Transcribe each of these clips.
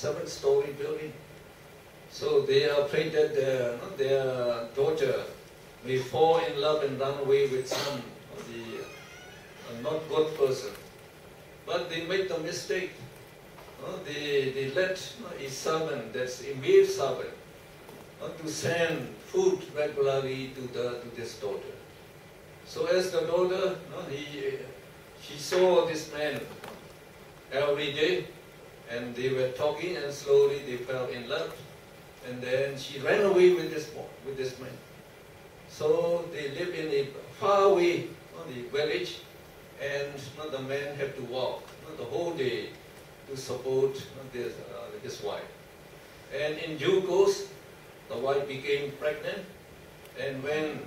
7-story building. So they are afraid that their daughter may fall in love and run away with some of the not good person. But they made the mistake. They let a servant, that's a male servant, to send food regularly to this daughter. So as the daughter, she saw this man every day, and they were talking, and slowly they fell in love, and then she ran away with this man. So they live in a far away the village, and the man had to walk the whole day to support his wife. And in due course, the wife became pregnant, and when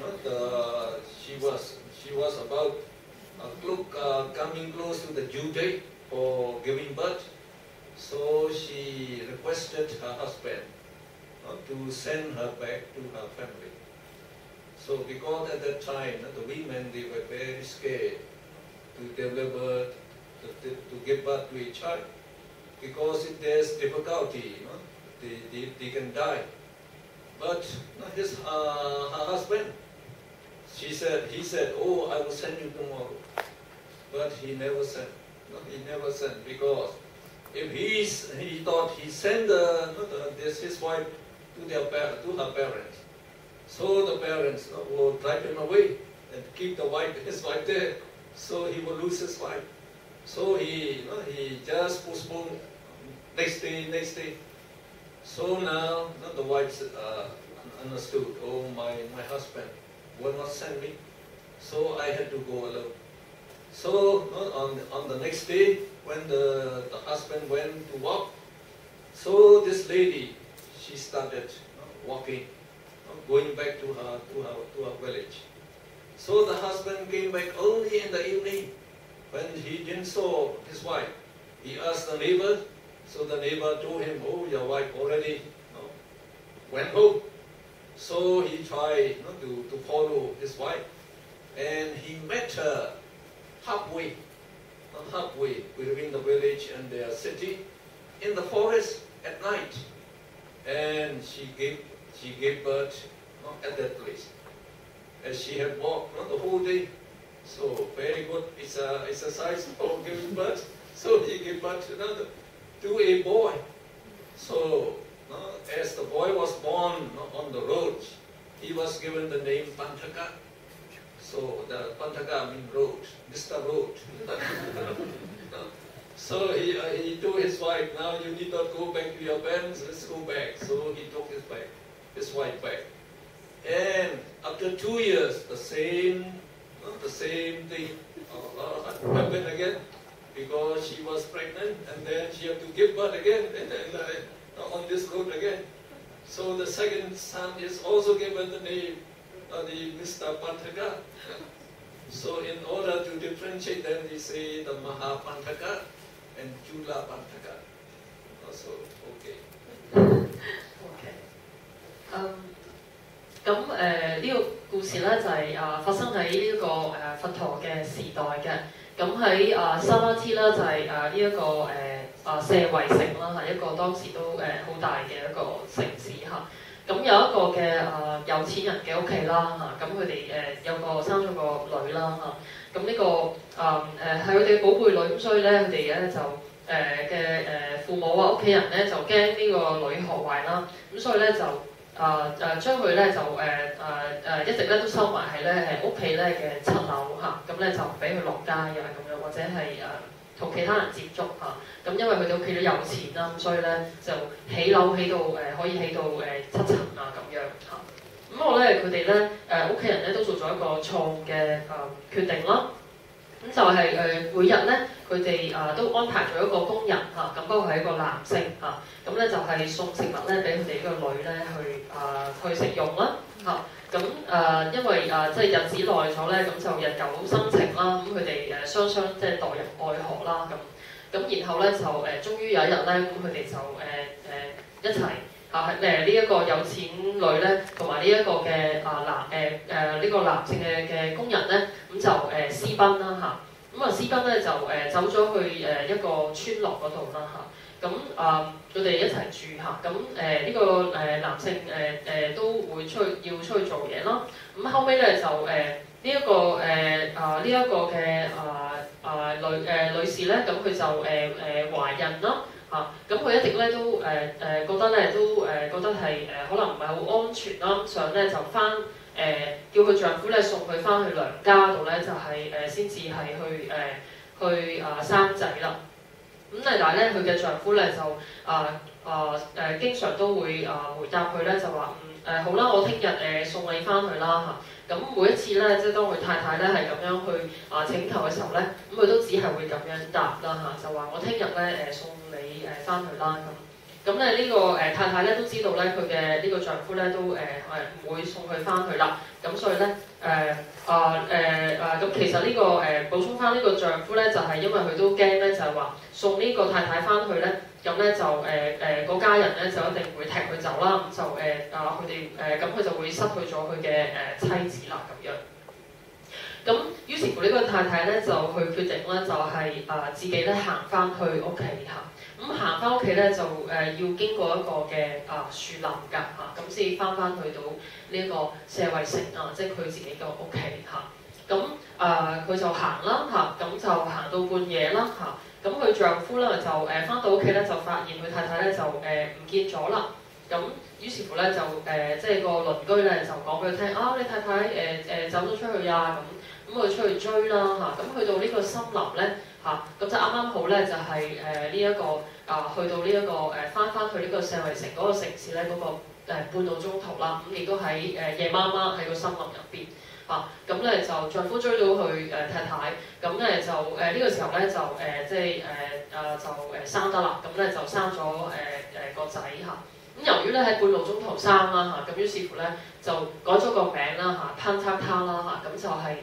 she was about coming close to the due date for giving birth, so she requested her husband to send her back to her family. So because at that time the women, they were very scared to deliver, to give birth to a child, because if there's difficulty, they can die. But her husband, he said, "Oh, I will send you tomorrow." But he never sent. He never sent, because if he thought he sent his wife to her parents, so the parents will drive him away and keep his wife there, so he will lose his wife. So he just postponed next day. So now the wife understood, oh, my husband will not send me, so I had to go alone. So on the next day, when the husband went to work, so this lady, she started walking, going back to her village. So the husband came back only in the evening. When he didn't saw his wife, he asked the neighbor. So the neighbor told him, "Oh, your wife already went home." So he tried to follow his wife, and he met her halfway between the village and their city, in the forest at night, and she gave birth at that place. As she had walked the whole day, so very good exercise for giving birth. So he gave birth to a boy. So as the boy was born on the road, he was given the name Pantaka. So the Pantaka means road, Mr. Road. So he told his wife, "Now you need not go back to your parents, let's go back." So he took his wife back. And after 2 years, the same thing happened again, because she was pregnant, and then she had to give birth again on this road again. So the second son is also given the name the Mr. Pantaka. So in order to differentiate them, they say the Maha Pantaka and Chula Pantaka. So okay. Okay. 咁呢個故事咧就係發生喺呢個佛陀嘅時代嘅。咁喺沙拉提啦就係呢一個舍衛城啦，係一個當時都好大嘅一個城市嚇。咁有一個嘅有錢人嘅屋企啦嚇，咁佢哋生咗個女啦嚇。咁呢個係佢哋嘅寶貝女，咁所以咧佢哋咧就父母啊屋企人咧就驚呢個女學壞啦，咁所以咧就將佢咧就一直咧都收埋喺咧屋企咧嘅7樓嚇，咁咧就唔俾佢落街啊咁樣，或者係同其他人接觸嚇。咁因為佢哋屋企都有錢啦，咁所以咧就起樓起到可以起到7層啊咁樣嚇。咁我咧佢哋咧屋企人咧都做咗一個錯誤嘅決定啦。咁就係每日咧佢哋都安排咗一個工人嚇，咁不過係一個男性嚇，咁咧就係送食物咧俾佢哋呢個女咧去食用啦嚇。咁因為即係日子耐咗咧，咁就日久生情啦，咁佢哋雙即係墮入愛河啦咁然後咧就終於有一日咧，咁佢哋就一齊呢一個有錢女咧，同埋呢一個嘅呢個男性嘅工人咧，咁就私奔啦嚇。咁私奔咧就走咗去一個村落嗰度啦嚇。咁佢哋一齊住嚇，咁呢個男性都會要出去做嘢啦。咁後尾咧就呢一個嘅女士咧，咁佢就懷孕啦嚇，咁佢一直咧都覺得咧覺得係可能唔係好安全啦，想咧就翻叫佢丈夫咧送佢翻去娘家度咧，就係先至係去生仔啦。咁但係咧，佢嘅丈夫咧就經常都會回答佢咧，就話好啦，我聽日送你翻去啦嚇。咁每一次咧，即係當佢太太咧係咁樣去請求嘅時候咧，咁佢都只係會咁樣答啦嚇，就話我聽日咧送你翻去啦咁。咁咧呢個太太咧都知道咧佢嘅呢個丈夫咧都唔會送佢翻去啦。咁所以咧咁其實呢個補充翻呢個丈夫咧，就係因為佢都驚咧，就係話送呢個太太翻去咧，咁咧就嗰家人咧就一定會踢佢走啦，咁就佢哋咁佢就會失去咗佢嘅妻子啦咁樣。咁於是乎呢個太太咧就去決定咧，就係自己咧行翻去屋企嚇。咁行翻屋企咧就要經過一個嘅樹林㗎嚇，咁先翻去到呢一個舍衛城啊，即係佢自己個屋企嚇。咁佢就行啦嚇，咁就行到半夜啦嚇。咁佢丈夫咧就翻到屋企咧就發現佢太太咧就唔見咗啦。咁於是乎咧就即係個鄰居咧就講俾佢聽你太太走咗出去啊咁。咁佢出去追啦嚇，咁去到呢個森林咧嚇，咁就啱啱好咧就係呢一個去到呢一個翻去呢個舍衛城嗰個城市咧嗰個半路中途啦，咁亦都喺夜媽媽喺個森林入邊嚇，咁咧就丈夫追到佢太太，咁咧就呢個時候咧就即係就生得啦，咁咧就生咗個仔嚇。咁由於咧喺半路中途生啦嚇，咁於是乎咧就改咗個名啦嚇，潘塔卡啦嚇，咁就係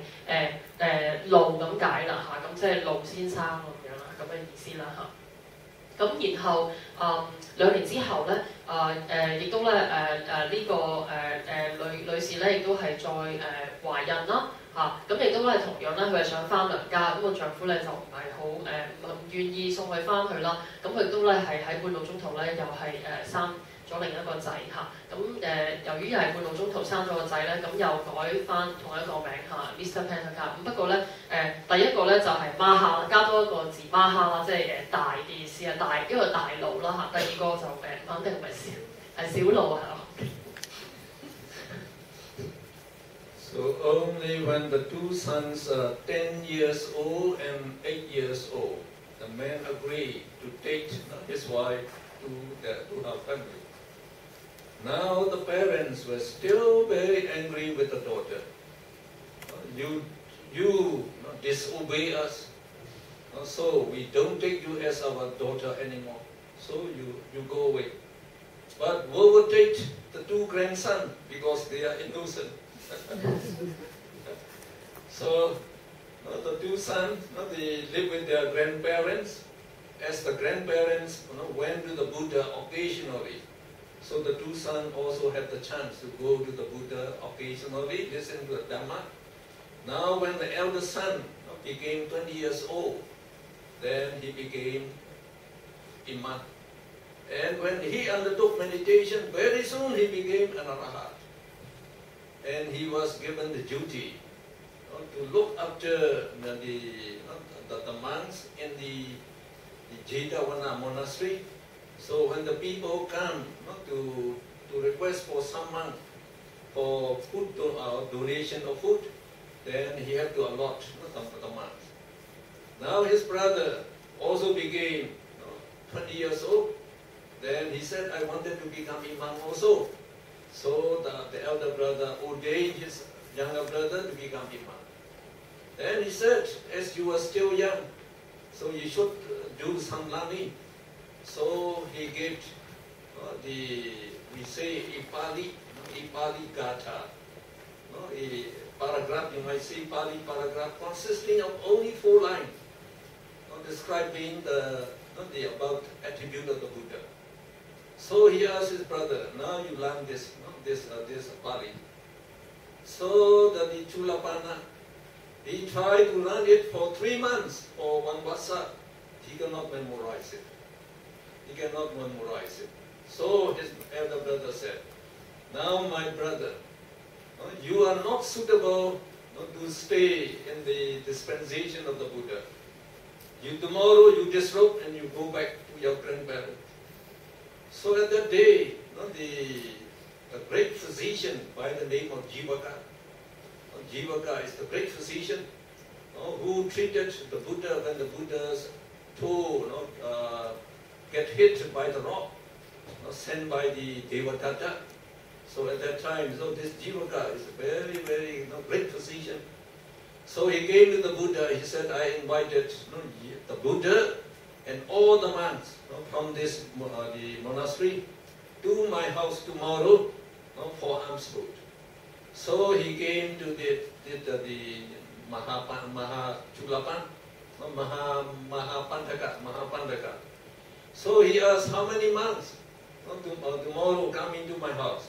路咁解啦嚇，咁即係路先生咁樣啦，咁嘅意思啦嚇。咁然後2年之後咧，亦都咧呢個女士咧亦都係再懷孕啦嚇，咁亦都咧同樣咧佢係想翻娘家，咁個丈夫咧就唔係好唔願意送佢翻去啦，咁佢都咧係喺半路中途咧又係生咗另一個仔嚇，咁由於係半路中途生咗個仔咧，咁又改翻同一個名嚇 Mr. Pantaka。咁不過咧第一個咧就係馬哈，加多一個字馬哈啦，即係大嘅意思啊，一個大路啦嚇。第二個就肯定唔係小路嚇。So only when the two sons are 10 years old and 8 years old, the man agreed to take his wife to her family. Now the parents were still very angry with the daughter. You disobey us, so we don't take you as our daughter anymore. So you go away. But woe will take the two grandsons because they are innocent. So the two sons, they live with their grandparents. As the grandparents went to the Buddha occasionally, so the two sons also had the chance to go to the Buddha occasionally, listen to the Dhamma. Now when the eldest son became 20 years old, then he became Imam. And when he undertook meditation, very soon he became an Arahat. And he was given the duty to look after the monks in the Jetavana monastery. So when the people come to request for some monk for food donation of food, then he had to allot the monks. Now his brother also became 20 years old. Then he said, I wanted to become Imam also. So the elder brother ordained his younger brother to become Imam. Then he said, as you are still young, so you should do some learning. So he gave we say Ipali Gatha. A paragraph, you might say Pali paragraph consisting of only 4 lines, describing the about attribute of the Buddha. So he asked his brother, now you learn this Pali. So the Chulapana, he tried to learn it for 3 months or 1 vasa. He cannot memorize it. He cannot memorize it. So his elder brother said, now my brother, you are not suitable to stay in the dispensation of the Buddha. Tomorrow you disrobe and you go back to your grandparents. So at that day, the great physician by the name of Jivaka, Jivaka is the great physician who treated the Buddha when the Buddha's toe get hit by the rock, sent by the Devadatta. So at that time, so this Jivaka is a very, very great physician. So he came to the Buddha. He said, I invited the Buddha and all the monks from this the monastery to my house tomorrow for alms food. So he came to the Mahapandaka. So he asked, how many monks tomorrow come into my house?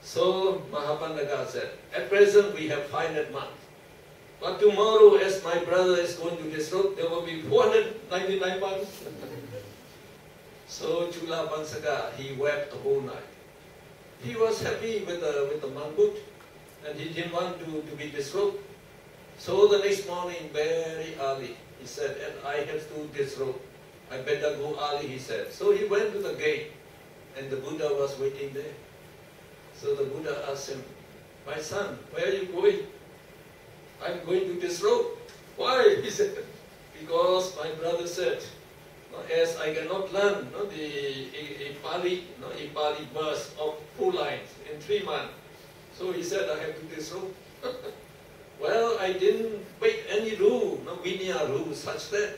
So Mahapandaka said, at present we have 500 monks. But tomorrow, as my brother is going to disrobe, there will be 499 monks. So Chula Pansaka, he wept the whole night. He was happy with the monkhood, and he didn't want to be disrobed. So the next morning, very early, he said, and I have to disrobe. I better go early, he said. So he went to the gate, and the Buddha was waiting there. So the Buddha asked him, my son, where are you going? I'm going to disrobe. Why? He said, because my brother said, as I cannot learn a Pali verse of 4 lines in 3 months. So he said, I have to disrobe. Well, I didn't make any rule, Vinaya rule, such that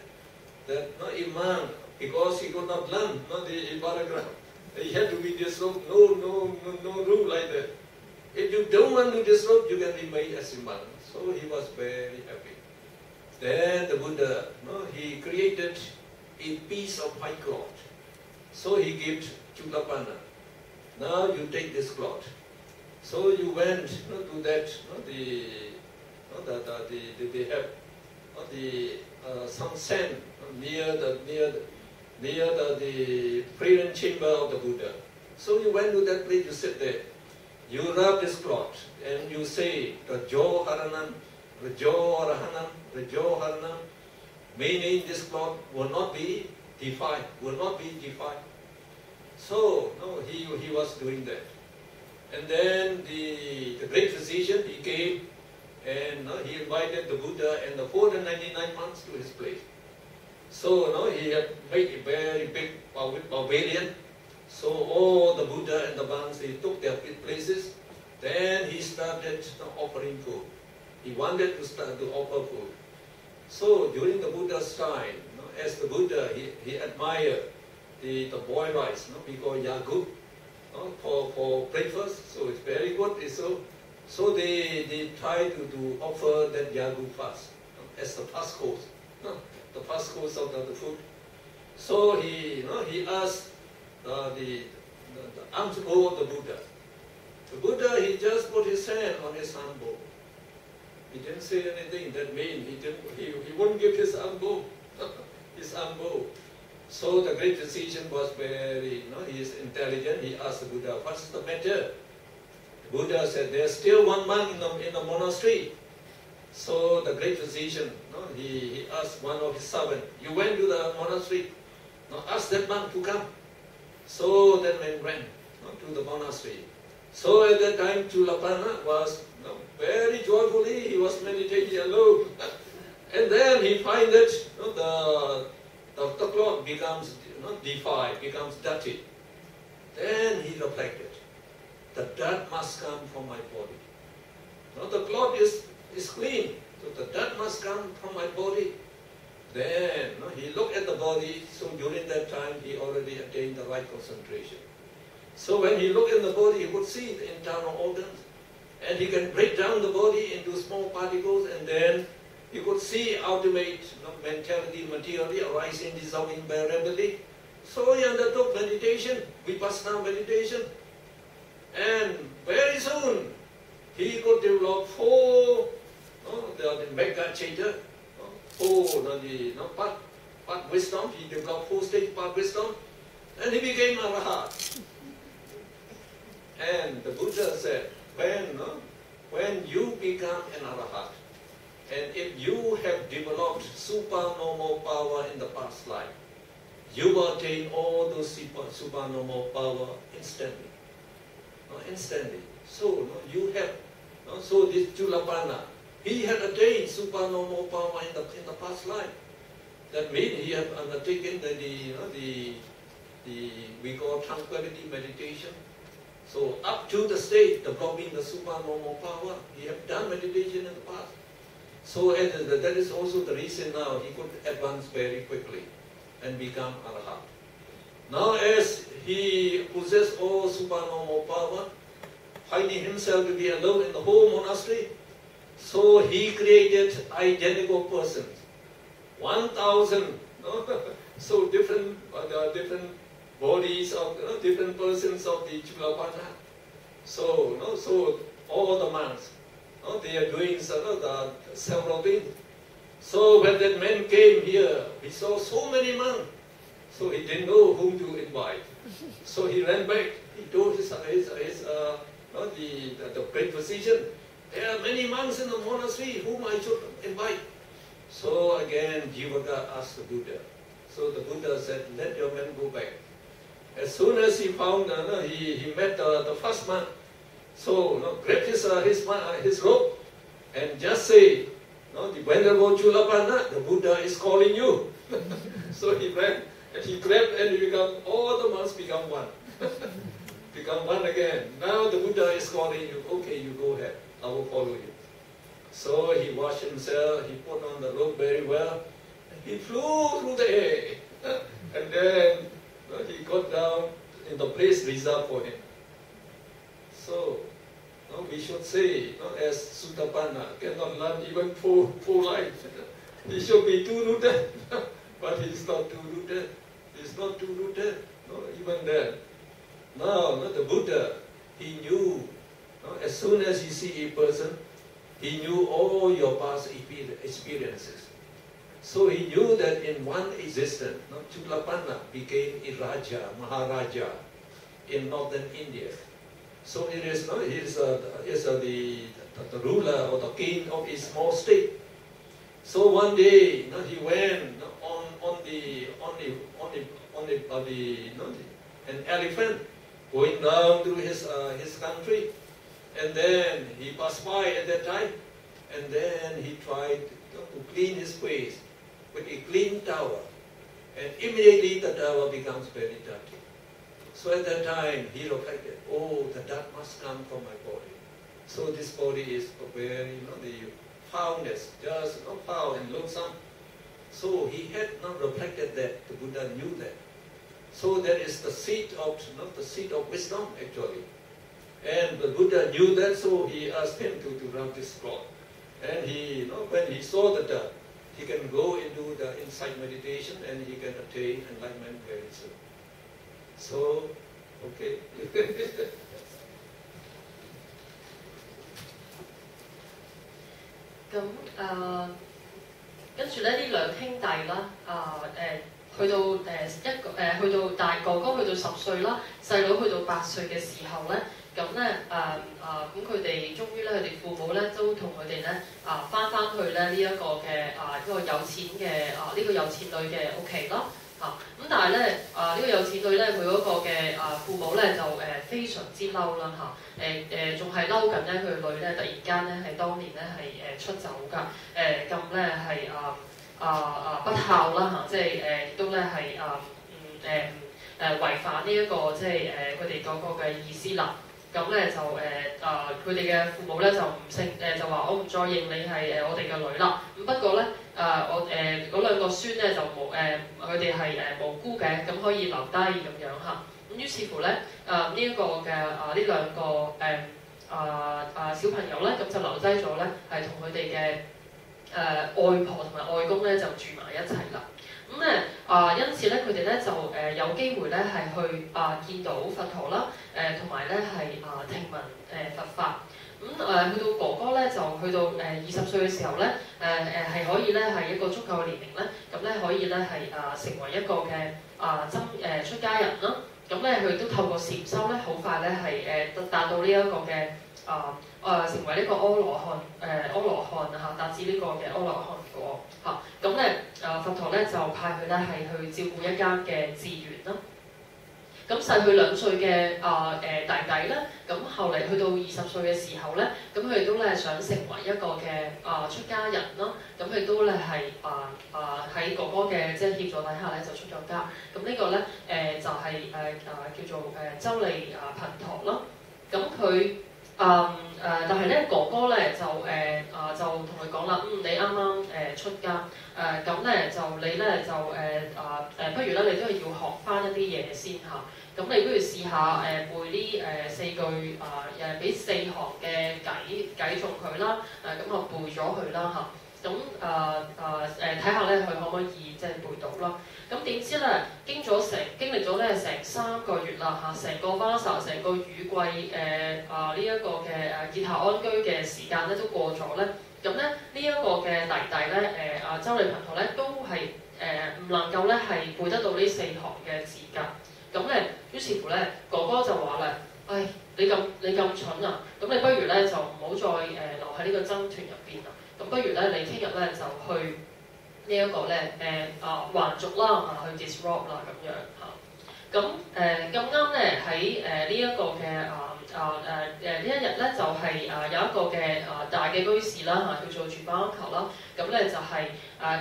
a monk, because he could not learn the paragraph, he had to be disrobed. No rule like that. If you don't want to disrobe, you can remain as a monk. So he was very happy. Then the Buddha, he created a piece of white cloth. So he gave Chulapana. Now you take this cloth. So you went to that, they have some sand near the prayer chamber of the Buddha. So you went to that place, you sit there. You rub this cloth and you say, Rajo Haranam, Rajo Arahanam, Rajo Haranam, meaning this cloth will not be defiled, So, he was doing that. And then the great physician, he came and he invited the Buddha and the 499 monks to his place. So, he had made a very big pavilion. So all the Buddha and the monks, they took their places. Then he started offering food. He wanted to start to offer food. So during the Buddha's time, as the Buddha, he admired the boiled rice, we call yagu, for breakfast. So it's very good. So they try to offer that yagu fast as the first course, the first course of the food. So he asked the alms bowl of the Buddha. The Buddha, he just put his hand on his alms bowl. He didn't say anything. That means he wouldn't give his alms bowl. His alms bowl. So the great physician was very, he is intelligent. He asked the Buddha, what's the matter? The Buddha said, there's still one monk in the monastery. So the great physician, he asked one of his servants, you went to the monastery, ask that monk to come. So that man went to the monastery. So at that time, Chulapana was very joyfully, he was meditating alone. And then he finds that the cloth becomes defiled, becomes dirty. Then he reflected, the dirt must come from my body. The cloth is clean, so the dirt must come from my body. Then he looked at the body, so during that time he already attained the right concentration. So when he looked at the body, he could see the internal organs, and he can break down the body into small particles, and then he could see ultimate mentality, materially arising, dissolving very rapidly. So he undertook meditation, vipassana meditation, and very soon he could develop 4 the mega chaita, 4 part wisdom. He developed 4 stage part wisdom. and he became Arahat. And the Buddha said, when you become an Arahat, and if you have developed supernormal power in the past life, you will attain all those supernormal power instantly. Instantly. So you have. So this Chulapana, he had attained supernormal power in the past life. That means he had undertaken the we call tranquility meditation. So up to the state developing the supernormal power, he had done meditation in the past. So that is also the reason now he could advance very quickly and become Arahat. Now as he possessed all supernormal power, finding himself to be alone in the whole monastery, so he created identical persons. 1,000, so different bodies of different persons of the Chulapana. So all the monks, they are doing several things. So when that man came here, he saw so many monks. So he didn't know whom to invite. So he ran back. He told the great physician, there are many monks in the monastery whom I should invite. So again, Jivaka asked the Buddha. So the Buddha said, let your man go back. As soon as he found, he met the first monk. So grab his rope and just say, the Venerable Chulapana, the Buddha is calling you. So he ran and he grabbed and all the monks become one. Become one again. Now the Buddha is calling you. Okay, you go ahead. I will follow you. So he washed himself, he put on the robe very well, and he flew through the air. And then he got down in the place reserved for him. So we should say, as Sutapana cannot learn even full life. He should be two-rooted, but he's not two-rooted. He's not two-rooted, even then. Now, the Buddha, he knew, as soon as you see a person, he knew all your past experiences. So he knew that in one existence, Chulapana became a Raja, Maharaja in northern India. So it is, he is the ruler or the king of a small state. So one day, he went an elephant going down through his country, and then he passed by at that time, and then he tried to clean his face with a clean towel, and immediately the towel becomes very dirty. So at that time he reflected, oh, the dirt must come from my body. So this body is very, the foulness, just foul and loathsome. So he had not reflected that. The Buddha knew that. So that is the seat of wisdom actually. And the Buddha knew that, so he asked him to rub this cloth. And he, when he saw the dirt, he can go into the insight meditation and he can attain enlightenment very soon. So, okay. 咁跟住咧呢兩兄弟啦，去到大哥哥去到10歲啦，細佬去到8歲嘅時候咧，咁咧咁佢哋終於咧佢哋父母咧都同佢哋咧翻去咧呢一個嘅呢個有錢嘅呢個有錢女嘅屋企咯。咁但係咧呢個有錢女咧佢嗰個嘅父母咧就非常之嬲啦仲係嬲緊咧佢個女咧突然間咧係當年咧係出走㗎，咁咧係不孝啦即係亦都咧係違反呢一個即係佢哋嗰個嘅意思啦。咁咧就佢哋嘅父母咧就唔就話我唔再認你係我哋嘅女啦。咁不過咧我嗰兩個孫咧就冇佢哋係無辜嘅，咁可以留低咁樣嚇。咁於是乎咧呢一個嘅呢兩個小朋友咧，咁就留低咗咧係同佢哋嘅外婆同埋外公咧就住埋一齊啦。咁咧因此咧佢哋咧就有機會咧係去見到佛陀啦，同埋咧係聽聞佛法。咁去到哥哥咧就去到20歲嘅時候咧係可以咧係一個足夠嘅年齡咧，咁咧可以咧係成為一個嘅出家人啦。咁咧佢都透過禪修咧，好快咧係達到呢一個嘅成為呢個阿羅漢嚇，達至呢個嘅阿羅漢果嚇。咁咧佛陀咧就派佢咧係去照顧一間嘅寺院啦。咁細佢2歲嘅弟弟咧，咁後嚟去到20歲嘅時候咧，咁佢哋都咧想成為一個嘅出家人啦。咁佢都咧係喺哥哥嘅即係協助底下咧就出咗家。咁呢個咧就係叫做周利頻陀啦。咁佢但係咧哥哥咧就同佢講啦，你啱啱出家，咁咧就你咧就不如咧你都係要學翻一啲嘢先嚇。咁你不如試下背呢4句俾4行嘅偈頌佢啦，咁啊背咗佢啦嚇。咁睇下咧佢可唔可以即係背到啦？咁點知咧經歷咗咧成3個月啦嚇，成個 Vasa 成個雨季呢一個嘅結夏安居嘅時間咧都過咗咧。咁咧呢一個嘅弟弟咧周利頻陀咧都係唔能夠咧係背得到呢4行嘅字格。咁咧，於是乎咧，哥哥就話咧，唉，你咁蠢啊！咁你不如咧就唔好再留喺呢個僧團入邊啦。咁不如咧，你聽日咧就去呢一個咧還俗啦，去 disrobe 啦咁樣嚇。咁咁啱咧喺呢一個嘅呢一日咧就係有一個嘅大嘅居士啦嚇，叫做住巴球啦。咁咧就係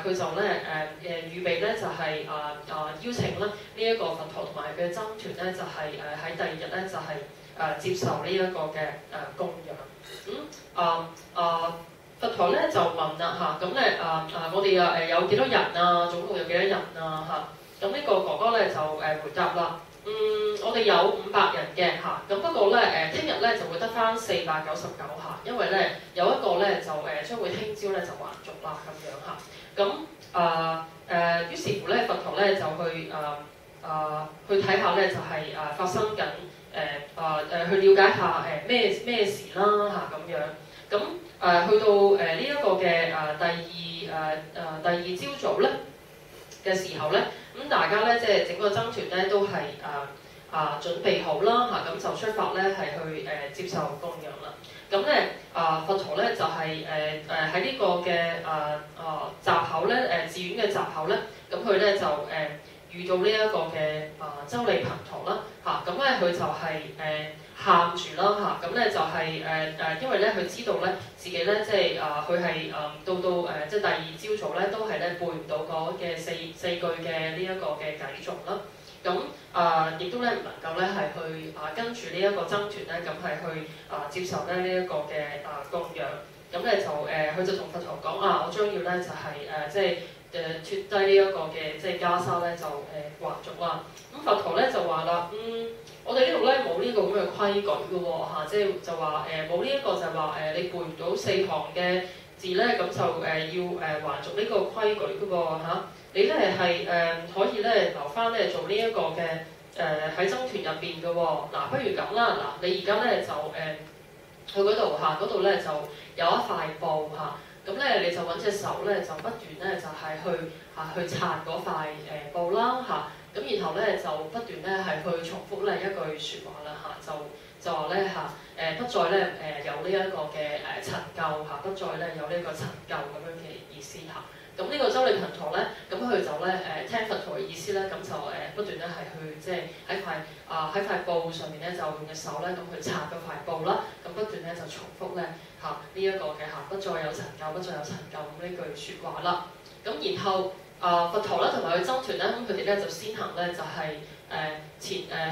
佢就咧預備咧就係邀請咧呢一個佛陀同埋佢嘅僧團咧就係喺第2日咧就係接受呢一個嘅供養。佛陀咧就問啦嚇，咁咧我哋有幾多人啊？總共有幾多人啊嚇？咁呢個哥哥咧就回答啦。我哋有500人嘅嚇，咁不過咧聽日咧就會得返499下，因為咧有一個咧就將會聽朝咧就還俗啦咁樣嚇。咁於是乎咧佛陀咧就去睇下咧就係發生緊去了解下咩事啦嚇咁樣。咁去到呢一個嘅第二朝早咧嘅時候咧，咁大家咧即係整個僧團咧都係準備好啦嚇，咁就出發咧係去接受供養啦。咁咧佛陀咧就係喺呢個嘅閘口咧寺院嘅閘口咧，咁佢咧就遇到呢一個嘅周利頻陀啦嚇，咁咧佢就係喊住啦嚇，咁咧就係因為咧佢知道咧自己咧即係佢係到即係第2朝早咧都係咧背唔到嗰嘅四句嘅呢一個嘅偈頌啦。咁亦都咧唔能夠咧係去跟住呢一個僧團咧咁係去接受咧呢一個嘅供養。咁咧就佢就同佛陀講我將要咧就係即係脫低呢一個嘅即係袈裟咧就還俗啦。咁佛陀咧就話啦，我哋呢度咧冇呢個咁嘅規矩嘅喎嚇，即係就話冇呢一個就係話你背唔到4行嘅字咧，咁就要還俗呢個規矩嘅喎嚇。你咧係可以咧留翻咧做呢一個嘅喺僧團入邊嘅喎。嗱，不如咁啦，嗱你而家咧就去嗰度嚇，嗰度咧就有一塊布嚇。咁咧你就揾隻手咧就不斷咧就係去擦嗰塊布啦嚇。咁然後咧就不斷咧係去重複咧一句説話啦嚇，就話咧不再咧有呢一個嘅陳舊嚇，不再咧有呢個陳舊咁樣嘅意思嚇。咁呢個周利頻陀咧，咁佢就咧聽佛陀嘅意思咧，咁就不斷咧係去即係喺塊布上面咧就用隻手咧咁去擦嗰塊布啦，咁不斷咧就重複咧呢一個嘅不再有陳舊，不再有陳舊咁呢句説話啦。咁然後佛陀咧同埋佢僧團咧，咁佢哋咧就先行咧就係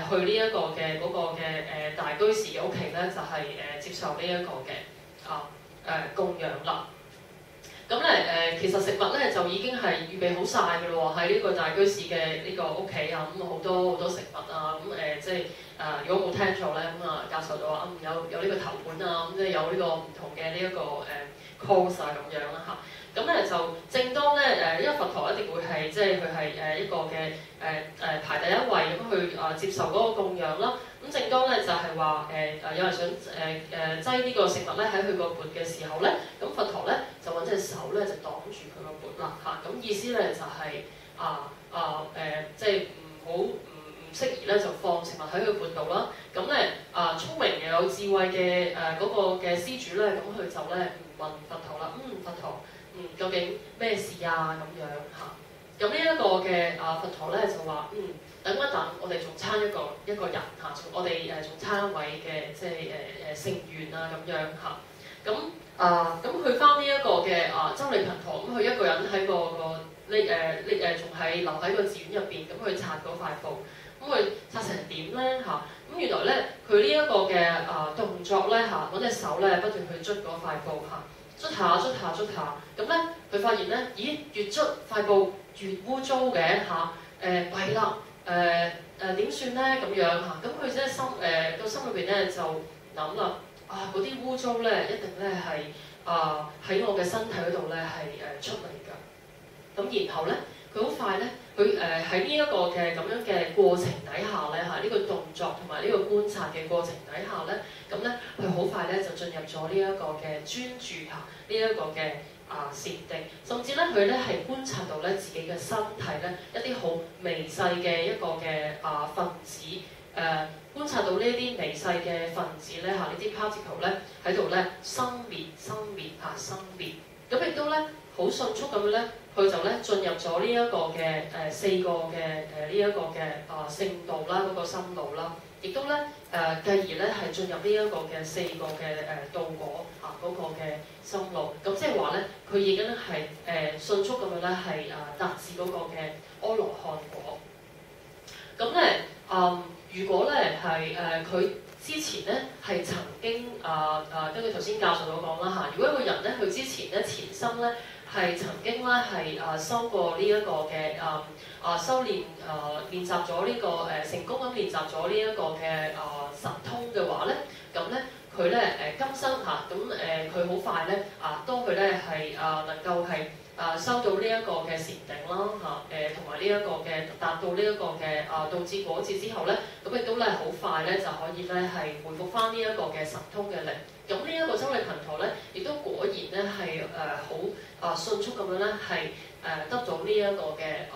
去呢一個嘅嗰個嘅大居士嘅屋企咧，就係接受呢一個嘅供養啦。咁咧其實食物咧就已經係預備好晒嘅咯喎，喺呢個大居士嘅呢個屋企啊，咁好多食物啊，咁即係如果冇聽錯咧，咁教授就話有呢個頭盤啊，咁即係有呢個唔同嘅呢一個course 啊咁樣啦嚇。咁咧就正當咧因為佛陀一定會係即係佢係一個嘅排第一位咁去接受嗰個供養啦。咁正當咧就係話有人想擠呢個食物咧喺佢個缽嘅時候咧，咁佛陀咧就揾隻手咧就擋住佢個缽啦嚇。咁意思咧就係即係唔唔適宜咧就放食物喺佢半度啦。咁咧聰明又有智慧嘅嗰個嘅施主咧，咁佢就咧問佛陀啦，佛陀，究竟咩事啊咁樣嚇？咁呢一個嘅佛陀咧就話，等一等，我哋仲差一個人嚇，我哋仲差一位嘅即係成員啊咁樣嚇。咁去翻呢一個嘅周利頻陀，咁佢一個人喺仲係留喺個寺院入邊，咁去擦嗰塊布，咁佢擦成點咧嚇？咁原來咧佢呢一個嘅動作咧嚇，揾隻手咧不斷去捽嗰塊布嚇，捽下，咁咧佢發現咧，咦越捽塊布越污糟嘅嚇，弊啦，點算咧咁樣嚇？咁佢真係個心裏邊咧就諗啦，嗰啲污糟咧一定咧係喺我嘅身體嗰度咧係出嚟㗎。咁然後咧佢好快咧，佢喺呢一個嘅咁樣嘅過程底下咧嚇，呢個動作同埋呢個觀察嘅過程底下咧，咁咧佢好快咧就進入咗呢一個嘅專注嚇，呢一個嘅禪定，甚至咧佢咧係觀察到咧自己嘅身體咧一啲好微細嘅一個嘅分子，觀察到呢啲微細嘅分子咧嚇，呢啲 particle 咧喺度咧生滅，咁亦都咧好迅速咁樣咧，佢就咧進入咗呢一個嘅4個嘅呢一個嘅聖道啦，嗰個心路啦，亦都咧繼而咧係進入呢一個嘅4個嘅道果嗰個嘅心路，咁即係話咧佢已經係迅速咁樣咧係達至嗰個嘅阿羅漢果。咁咧如果咧係佢之前咧係曾經根據頭先教授所講啦嚇，如果一個人咧佢之前咧前生咧係曾經咧係修過呢一個嘅修練練習咗呢個成功咁練習咗呢一個嘅神通嘅話咧，咁咧佢咧今生嚇咁佢好快咧當佢咧係能夠係收到呢一個嘅禪定啦嚇同埋呢一個嘅達到呢一個嘅道至果智之後咧，咁亦都咧好快咧就可以咧係恢復翻呢一個嘅神通嘅力。咁呢一個周利頻陀咧，亦都果然咧係好迅速咁樣咧係得到呢一個嘅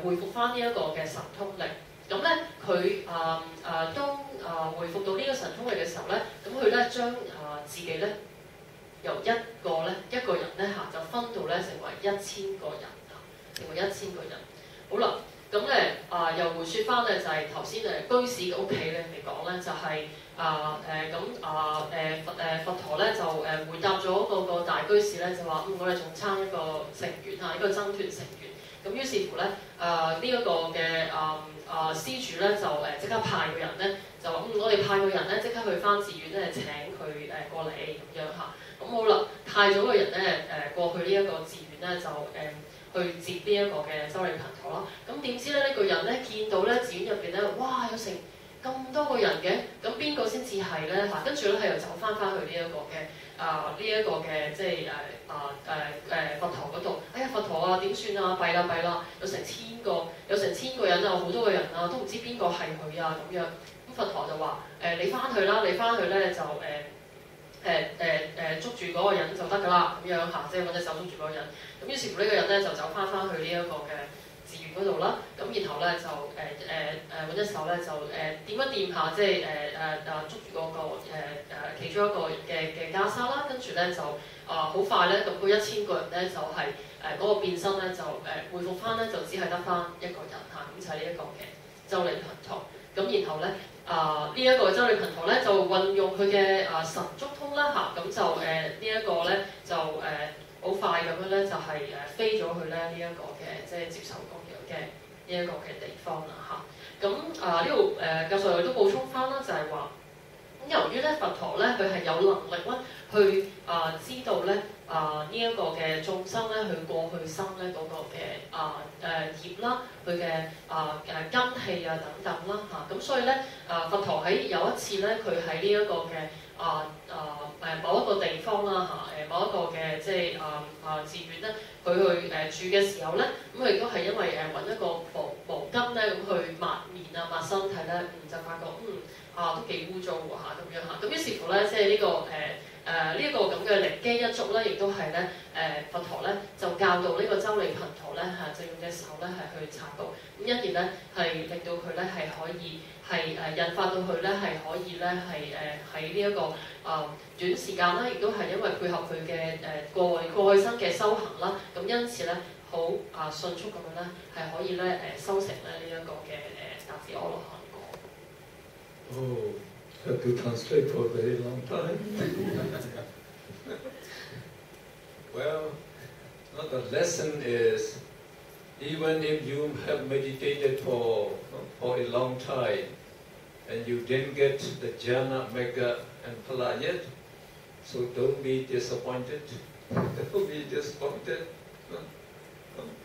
恢復翻呢一個嘅神通力。咁咧佢當恢復到呢個神通力嘅時候咧，咁佢咧將自己咧由一個人咧就分到咧成為1000個人成為1000個人。好啦，咁咧又回説翻咧就係頭先居士嘅屋企咧嚟講咧就係佛陀咧就回答咗個大居士咧就話我哋仲差一個成員一個僧團成員。咁於是乎咧呢一個嘅施主咧就即刻派個人咧就話我哋派個人咧即刻去翻寺院咧請佢過嚟咁樣嚇。咁好啦，派咗個人咧過去呢一個寺院咧就去接呢一個嘅周利頻陀啦。咁點知咧呢個人咧見到咧寺院入邊咧，哇有成咁多個人嘅，咁邊個先至係咧嚇？跟住咧佢又走翻去呢一個嘅即係佛陀嗰度。哎呀佛陀啊，點算啊？弊啦！有成千個人啊，好多個人啊，都唔知邊個係佢啊咁樣。咁佛陀就話你翻去啦，你翻去咧就捉住嗰個人就得㗎啦，咁樣嚇，即係揾隻手捉住嗰個人。咁於是乎呢個人咧就走翻去呢一個嘅寺院嗰度啦。咁然後咧就揾隻手咧就掂一掂下，即係捉住嗰個其中一個嘅袈裟啦。跟住咧就好快咧，咁嗰1000個人咧就係嗰個變身咧就恢復翻咧，就只係得翻一個人嚇，咁就係呢一個嘅周利頻陀。咁然後咧呢一個周利頻陀咧就運用佢嘅神足通啦嚇，咁就呢一個咧就好快咁樣咧就係飛咗去咧呢一個嘅即係接受供養嘅呢一個嘅地方啦嚇。咁呢度教授亦都補充翻啦，就係話咁由於咧佛陀咧佢係有能力咧去知道咧呢一個嘅眾生咧佢過去生咧嗰個嘅業啦，佢嘅根氣啊等等啦嚇。咁所以咧佛陀喺有一次咧佢喺呢一個嘅某一個地方啦嚇某一個嘅即係寺院咧，佢去住嘅時候咧，咁佢亦都係因為揾一個毛巾咧咁去抹面啊抹身體咧，就發覺都幾污糟喎嚇咁樣嚇。咁於是乎咧，即係呢個呢一個咁嘅靈機一觸咧，亦都係咧佛陀咧就教導呢個周利頻陀咧就用隻手咧係去擦到，咁因而咧係令到佢咧係可以係引發到佢咧係可以咧係喺呢一個短時間啦，亦都係因為配合佢嘅過去生嘅修行啦，咁因此咧好迅速咁樣咧係可以咧修成咧呢一個嘅達至阿羅漢果。Oh, have to translate for a very long time. Well, the lesson is, even if you have meditated for a long time, and you didn't get the jhana, megha, and phala yet, so don't be disappointed. Don't be disappointed,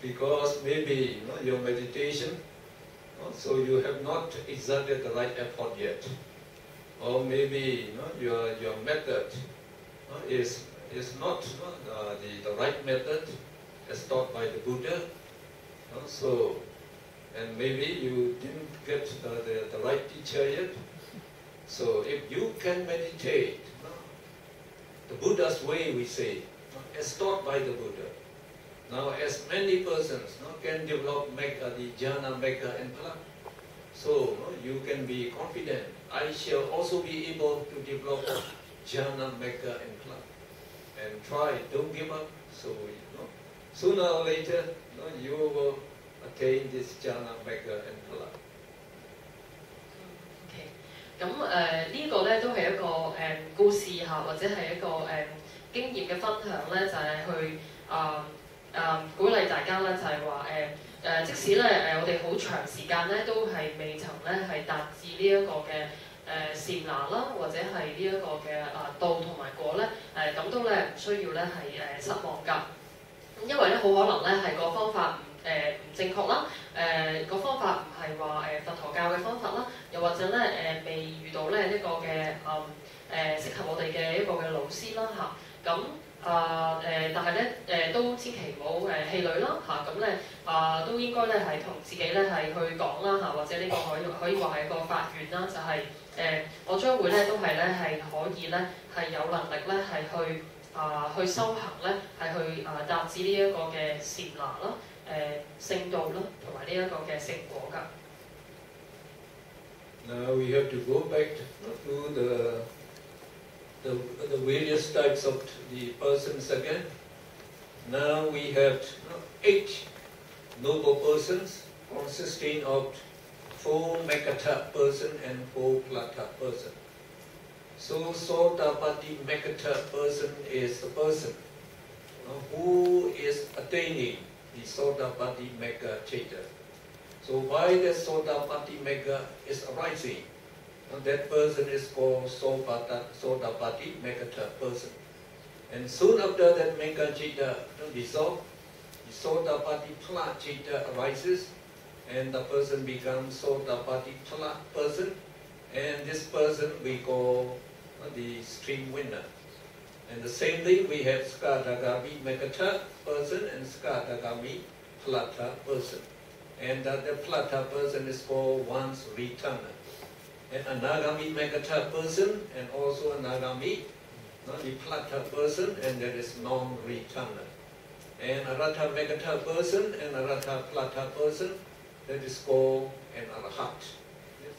because maybe your meditation, so you have not exerted the right effort yet, or maybe your method is not the right method as taught by the Buddha. So, and maybe you didn't get the right teacher yet. So if you can meditate the Buddha's way, we say, as taught by the Buddha. Now, as many persons can develop the jhana, megha, and phala, so you can be confident. I shall also be able to develop jhana, megha, and phala. And try, don't give up. So sooner or later, you will attain this jhana, megha, and phala. 咁呢個咧都係一個故事嚇，或者係一個經驗嘅分享咧，就係去鼓勵大家咧，就係話即使咧我哋好長時間咧都係未曾咧係達至呢一個嘅禪那啦，或者係呢一個嘅道同埋果咧咁都咧唔需要咧係失望㗎。咁因為咧好可能咧係個方法唔正確啦，個方法唔係話佛陀教嘅方法啦，又或者咧未遇到咧一個嘅適合我哋嘅一個嘅老師啦嚇，咁但係咧都千祈唔好氣餒啦嚇，咁咧都應該咧係同自己咧係去講啦嚇，或者呢個可以話係一個發願啦，就係我將會咧都係咧係可以咧係有能力咧係去修行咧係去達至呢一個嘅禪那啦。聖道啦，同埋呢一個嘅聖果㗎。Now we have to go back to the various types of the persons again. Now we have 8 noble persons consisting of 4 Meghatha person and 4 Platha person. So Sotapatti Meghatha person is the person who is attaining the Sotapatti Megha Chaita. So why the Sotapatti Megha is arising? That person is called Sotapatti Meghatha person. And soon after that Megha Chaita dissolves, the Sotapatti Phala Chaita arises, and the person becomes Sotapatti Phala person, and this person we call the stream winner. And the same thing, we have Skadagami Meghatha person and Skadagami Phalata person. And the Phalata person is called one's returner. And Anagami Meghatha person and also Anagami, the Phalata person, and that is non-returner. And Aratha Meghatha person and Aratha Phalata person, that is called an Arahat. Yes.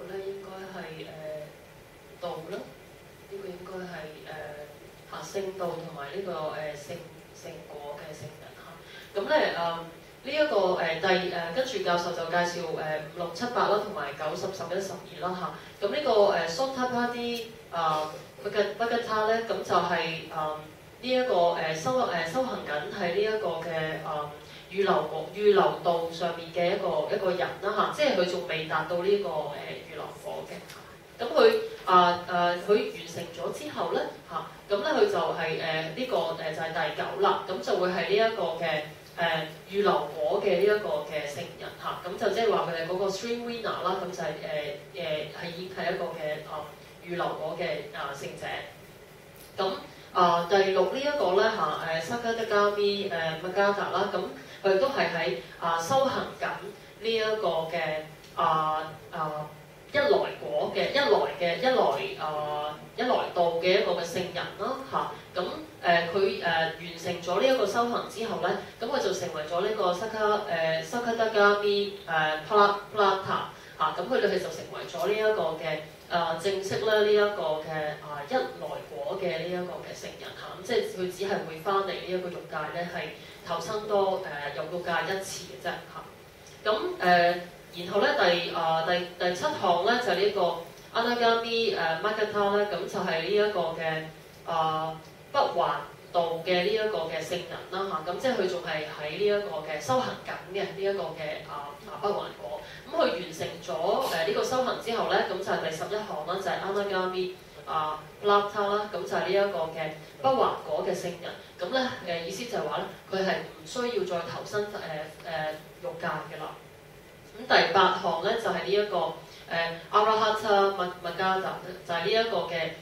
應該係道啦，呢個應該係聖道同埋呢個聖果嘅聖人嚇。咁咧呢一個跟住教授就介紹5、6、7、8啦，同埋9、10、11、12啦嚇。咁呢個Sotapatti Meghatha咧，咁就係呢一個修行緊係呢一個嘅預流道上面嘅一個人啦嚇，即係佢仲未達到呢個預流果嘅。咁佢完成咗之後咧嚇，咁咧佢就係呢個就係第9啦，咁就會係呢一個嘅預流果嘅呢一個嘅聖人嚇，咁就即係話佢哋嗰個 stream winner 啦，咁就係係已經係一個嘅預流果嘅聖者。咁第6呢一個咧嚇Sakadagami Meghatha啦，咁佢都係喺修行緊呢一個嘅一來果嘅一來道嘅一個嘅聖人啦嚇，咁佢完成咗呢一個修行之後咧，咁佢就成為咗呢個薩卡德加咪Plata 嚇，咁佢哋就成為咗呢一個嘅正式咧呢一個嘅一來果嘅呢一個嘅聖人嚇，咁即係佢只係會翻嚟呢一個欲界咧係投生多有欲界一次嘅啫嚇，咁然後咧第七項咧就係呢個阿那加咪Magata 咧，咁就係呢一個嘅不還道嘅呢一個嘅聖人啦嚇，咁即係佢仲係喺呢一個嘅修行緊嘅呢一個嘅不還果，咁佢完成咗呢個修行之後咧，咁就係第11項啦，就係阿那加咪Plata 啦，咁就係呢一個嘅不還果嘅聖人，咁咧意思就係話咧，佢係唔需要再投身欲界嘅啦。咁第8項咧就係呢一個Arahata Magata， 就係呢一個嘅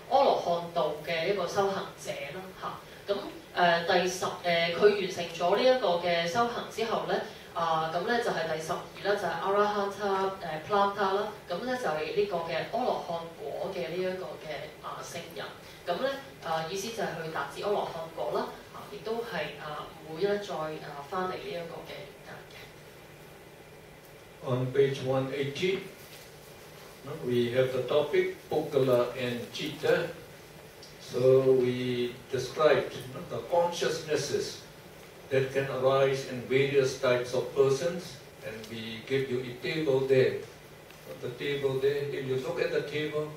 阿羅漢道嘅一個修行者啦嚇。咁佢完成咗呢一個嘅修行之後咧，咁咧就係第12啦，就係 Arahata Plata 啦。咁咧就係呢個嘅阿羅漢果嘅呢一個嘅聖人。咁咧意思就係去達至阿羅漢果啦，亦都係唔會咧再翻嚟呢一個嘅。On page 180, we have the topic Puggala and Citta. So we described the consciousnesses that can arise in various types of persons, and we give you a table there. The table there, if you look at the table,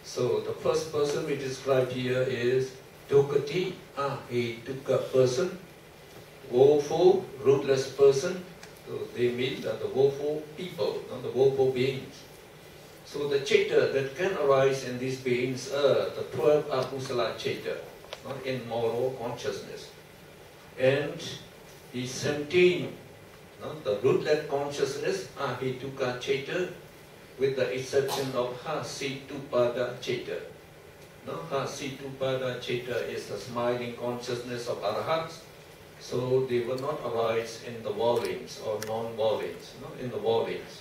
so the first person we described here is Dukati, a dukkha person, woeful, rootless person. So they mean that the woeful people, the woeful beings. So the citta that can arise in these beings are the 12 akusala citta, immoral consciousness. And the 17, the rootless consciousness, ahituka citta, with the exception of hasitupada citta. Hasitupada citta is the smiling consciousness of arahats. So they will not arise in the whirlings or non-whirlings, in the whirlings.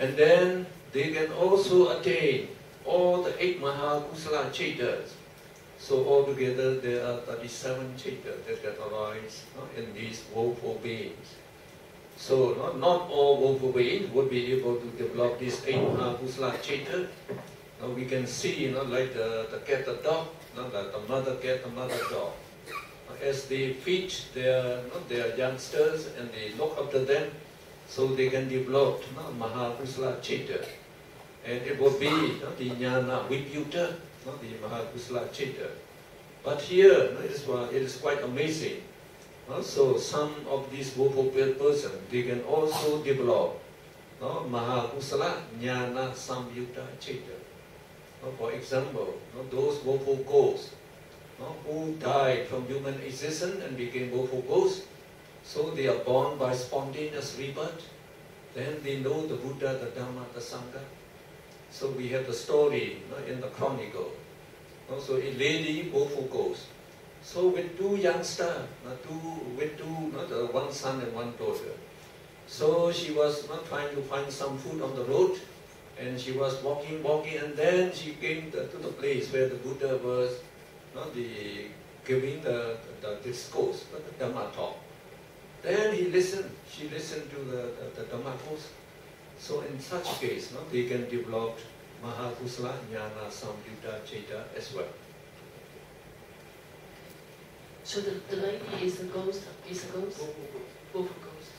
And then they can also attain all the 8 Mahakusala Cittas. So altogether there are 37 Cittas that can arise in these woeful beings. So not all woeful beings would be able to develop these 8 Mahakusala Cittas. Now we can see, like the cat, the dog, like the mother cat, the mother dog. As they feed their youngsters and they look after them, so they can develop Mahakusala Citta. And it will be the Jnana Vidyuta, the Mahakusala Citta. But here it is quite amazing. So some of these woeful persons, they can also develop Mahakusala Jnana Samyukta Citta. For example, those woeful ghosts who died from human existence and became woeful ghosts, so they are born by spontaneous rebirth. Then they know the Buddha, the Dhamma, the Sangha. So we have the story in the chronicle. So a lady, woeful ghost. So with 2 youngsters, one son and one daughter. So she was trying to find some food on the road, and she was walking, and then she came to the place where the Buddha was giving the discourse, the Dhamma talk. Then she listened to the Dhamma course. So in such case, they can develop Mahakusala Jnana Samyukta Citta as well. So the lady is a ghost, woeful ghost.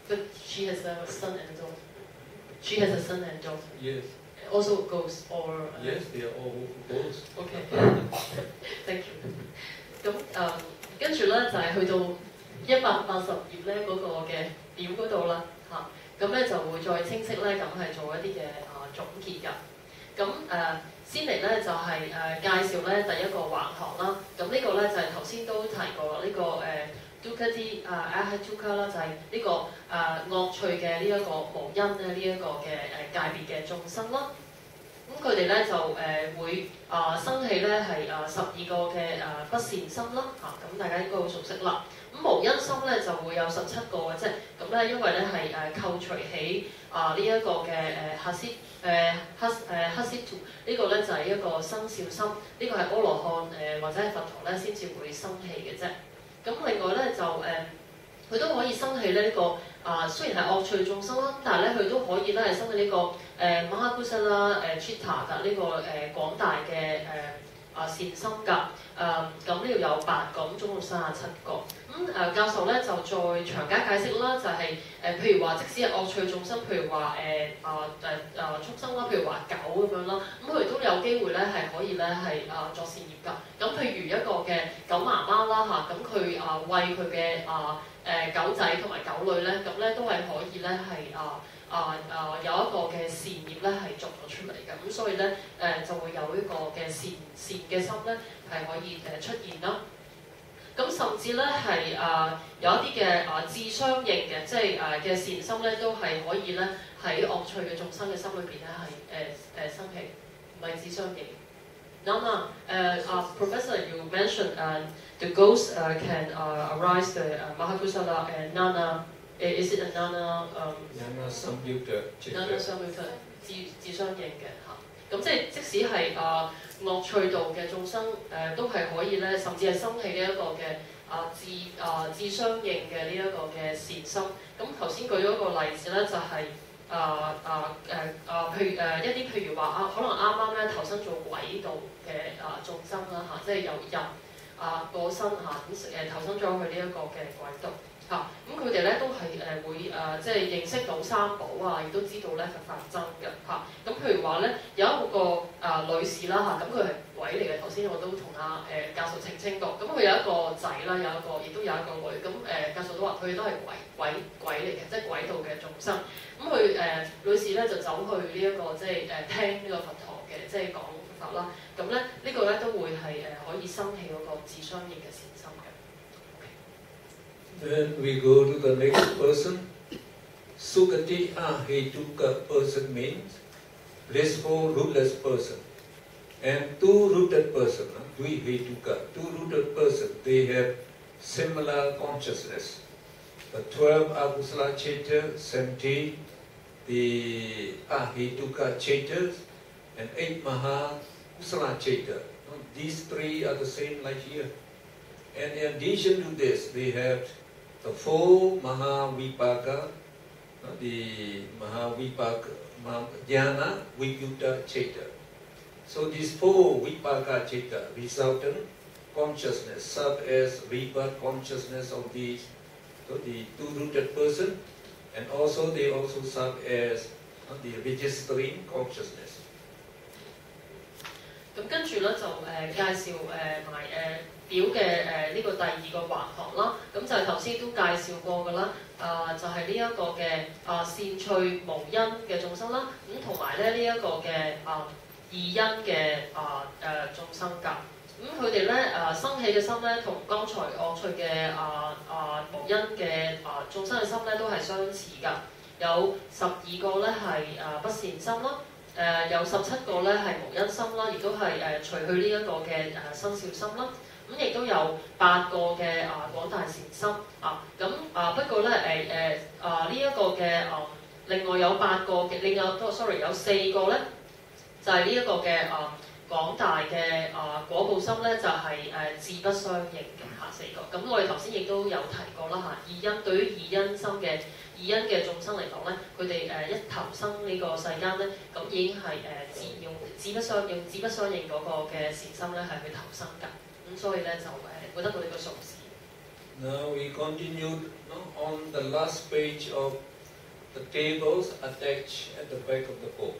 But she has a son and a daughter. She has a son and a daughter. Yes. Also ghosts or... Yes, they are all woeful ghosts. Okay. Thank you. 咁跟住咧就係去到180頁咧嗰個嘅表嗰度啦嚇，咁咧就會再清晰咧咁係做一啲嘅總結㗎。咁先嚟咧就係介紹咧第一個橫行啦。咁呢個咧就係頭先都提過呢個Dukati Ahituka 啦，就係呢個惡趣嘅呢一個無因咧呢一個嘅界別嘅眾生啦。咁佢哋咧就會生起咧係12個嘅不善心啦嚇，咁大家應該好熟悉啦。咁無因心咧就會有17個嘅啫。咁咧因為咧係扣除起呢一個嘅黑色圖呢個咧就係一個生肖心，呢個係阿羅漢或者係佛陀咧先至會生起嘅啫。咁另外咧就佢都可以生起呢個雖然係惡趣眾生啦，但係咧佢都可以咧係生起呢個馬哈古薩啦Chitta㗎呢個廣大嘅善心㗎。咁呢度有8個，咁總共37個。咁教授咧就再詳加解釋啦，就係譬如話即使係惡趣眾生，譬如話畜生啦，譬如話狗咁樣啦，咁佢哋都有機會咧係可以咧係作善業㗎。咁譬如一個嘅狗媽媽啦咁佢餵佢嘅狗仔同埋狗女咧，咁咧都係可以咧係有一個嘅善業咧係作咗出嚟嘅。咁所以咧就會有一個嘅善嘅心咧係可以出現啦。咁甚至咧係有一啲嘅智相應嘅，即係嘅善心咧都係可以咧喺惡趣嘅眾生嘅心裏邊咧係生起，唔係智相應。Nana, Professor, you mentioned the ghost can arise the Mahakusala and Nana. Is it a Nana? Nana Samyutta. Nana Samyutta 智相應嘅嚇。咁即使係惡趣道嘅眾生都係可以咧，甚至係生起呢一個嘅智相應嘅呢一個嘅善心。咁頭先舉咗一個例子咧，就係譬如一啲譬如話可能啱啱咧投身做鬼道嘅眾生啦即係由人過身投身咗去呢一個嘅鬼道。咁佢哋咧都係會即係認識到三寶亦都知道咧佛法真嘅咁譬如話咧有一個女士啦咁佢係鬼嚟嘅。頭先我都同教授澄清過。咁佢有一個仔啦，亦都有一個女。咁教授都話佢哋都係鬼嚟嘅，即係鬼道嘅眾生。咁佢女士咧就走去呢一個即係聽呢個佛陀嘅即係講佛法啦。咁咧呢個咧都會係可以生起嗰個智相應嘅善心嘅。Then we go to the next person. Sukati Ahetuka person means blissful, rootless person. And two-rooted person, Dvihetuka, two-rooted person, they have similar consciousness. The 12 Akusala Chaitya, 17 the Ahetuka Chaityas, and 8 Mahakusala Chaitya. These 3 are the same like here. And in addition to this, they have the 4 Mahavipaka, the Mahavipaka, Jnana, Viputta, Chaitya. So these 4 Vipaka Chaitya resultant consciousness serve as rebirth consciousness of the two-rooted person, and also they also serve as the registering consciousness. 咁跟住咧就介紹埋表嘅呢個第2個環學啦。咁就係頭先都介紹過㗎啦。就係呢一個嘅善趣無因嘅眾生啦。咁同埋咧呢一個嘅異因嘅眾生㗎。咁佢哋咧生起嘅心咧，同剛才惡趣嘅無因嘅眾生嘅心咧都係相似㗎。有12個咧係不善心啦。有17個咧係無因心啦，亦都係除去呢一個嘅生肖心啦。咁亦都有8個嘅廣大善心不過咧呢一個嘅另外有8個嘅，有4個咧就係呢一個嘅廣大嘅果報心咧，就係智不相應嘅4個。咁我哋頭先亦都有提過啦異因對於異因心嘅異因嘅眾生嚟講咧，佢哋一投生呢個世間咧，咁已經係用智不相應嗰個嘅善心咧係去投生㗎。咁所以咧就會得到呢個數字。Now we continue on the last page of the tables attached at the back of the book.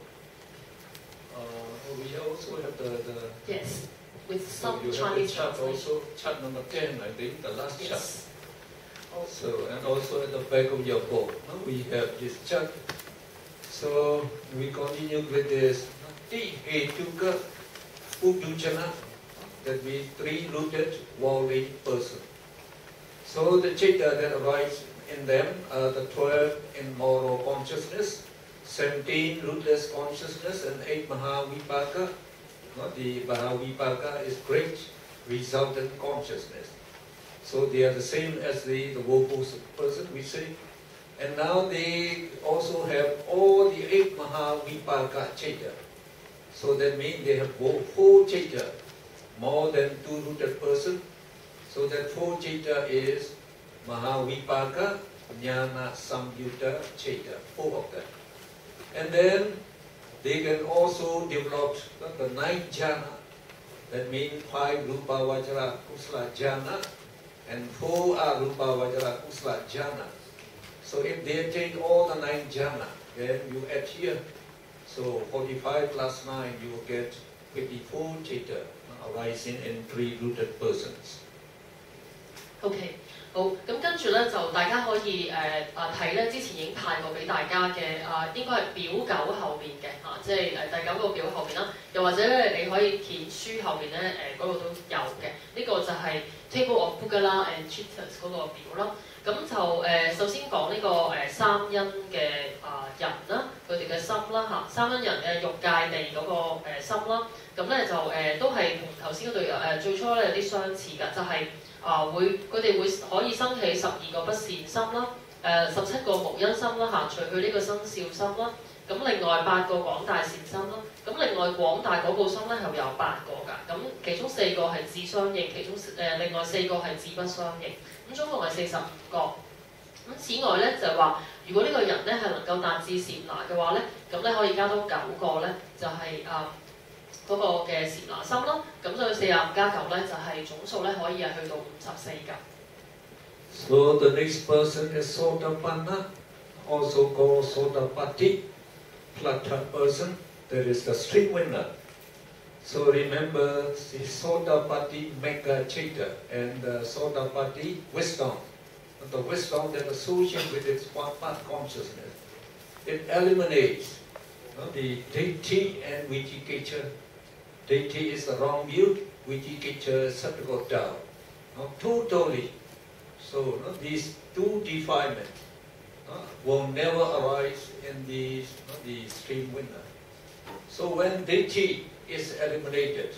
We also have the yes, with some Chinese chart also, chart number 10, I think, the last chart. So, and also at the back of your book, we have this chart. So, we continue with this Tihetuka Udujana, that means 3-rooted worldly person. So, the Chitta that arise in them are the 12 in moral consciousness, 17 rootless consciousness, and 8 Mahavipaka. The Mahavipaka is great resultant consciousness. So they are the same as the woeful person, we say. And now they also have all the 8 Mahavipaka Chaita. So that means they have 4 Chaita, more than 2-rooted person. So that 4 Chaita is Mahavipaka, Jnana, Samyutta, Chaita, 4 of them. And then they can also develop the 9 jhana. That means 5 Rupa Vajra Kusala jhana and 4 Arupa Vajra Kusala jhana. So if they attain all the 9 jhana, then you add here. So 45 plus 9, you will get 54 Chaita arising in 3-rooted persons. OK。好，咁跟住咧就大家可以睇咧，之前已經派過俾大家嘅應該係表9後面嘅即係第9個表後面啦。又或者咧你可以填書後面咧嗰度都有嘅。呢、個就係 Table of Pugala and Chitas 嗰個表啦。咁就首先講呢個三因嘅人啦，佢哋嘅心啦三因人嘅欲界地嗰個心啦。咁咧就都係同頭先嗰對最初咧有啲相似㗎，就係、佢哋會可以生起12個不善心啦，17個無因心啦除去呢個生笑心啦。咁另外8個廣大善心啦。咁另外廣大果報心咧係有8個㗎。咁其中4個係智相應，其中另外4個係智不相應。咁總共係45個。咁此外咧就係話，如果呢個人咧係能夠達至禪那嘅話咧，咁咧可以加多9個咧，就係嗰個嘅禪那心啦。咁所以45加9咧就係總數咧可以係去到54㗎。So the next person is Sotapanna, also called Sotapatti, Platta person, that is the stream winner. So remember the Sotapatti Mega Chaita and the Sotapatti wisdom. The wisdom that associates with its one-part consciousness. It eliminates the deity and Vicikiccha. Deity is the wrong view, Vicikiccha is subject doubt. Totally. So these 2 defilements will never arise in the stream winner. So when deity is eliminated,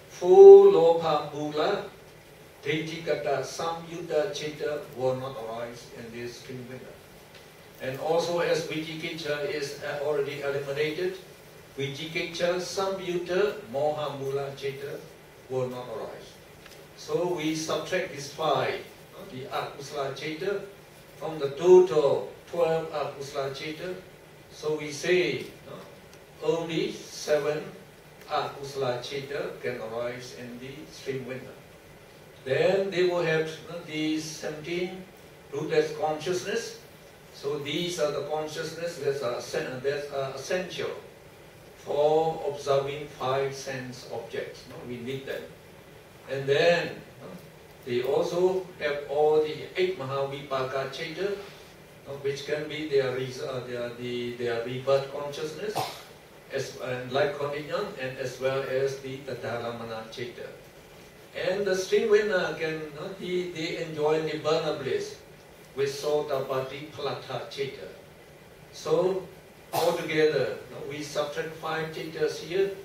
full lopa mula, deity kata samyutta chaita will not arise in this stream winner. And also as Vicikiccha is already eliminated, Vicikiccha, Samyutta, Moha Mula Chaita will not arise. So we subtract these 5, the Akusala Chaita, from the total 12 Akusala Chaita. So we say only 7 Akusala Chaita can arise in the stream winner. Then they will have these 17 rootless consciousness. So these are the consciousness that are essential for observing 5 sense objects. We need them. And then they also have all the 8 Mahavipaka Chaita, which can be their rebirth consciousness, and life continuum, and as well as the Tadaramana Chaita. And the stream winner can they enjoy Nibbana bliss with Sotapatti Platta Chaita. So altogether we subtract 5 Chaitas here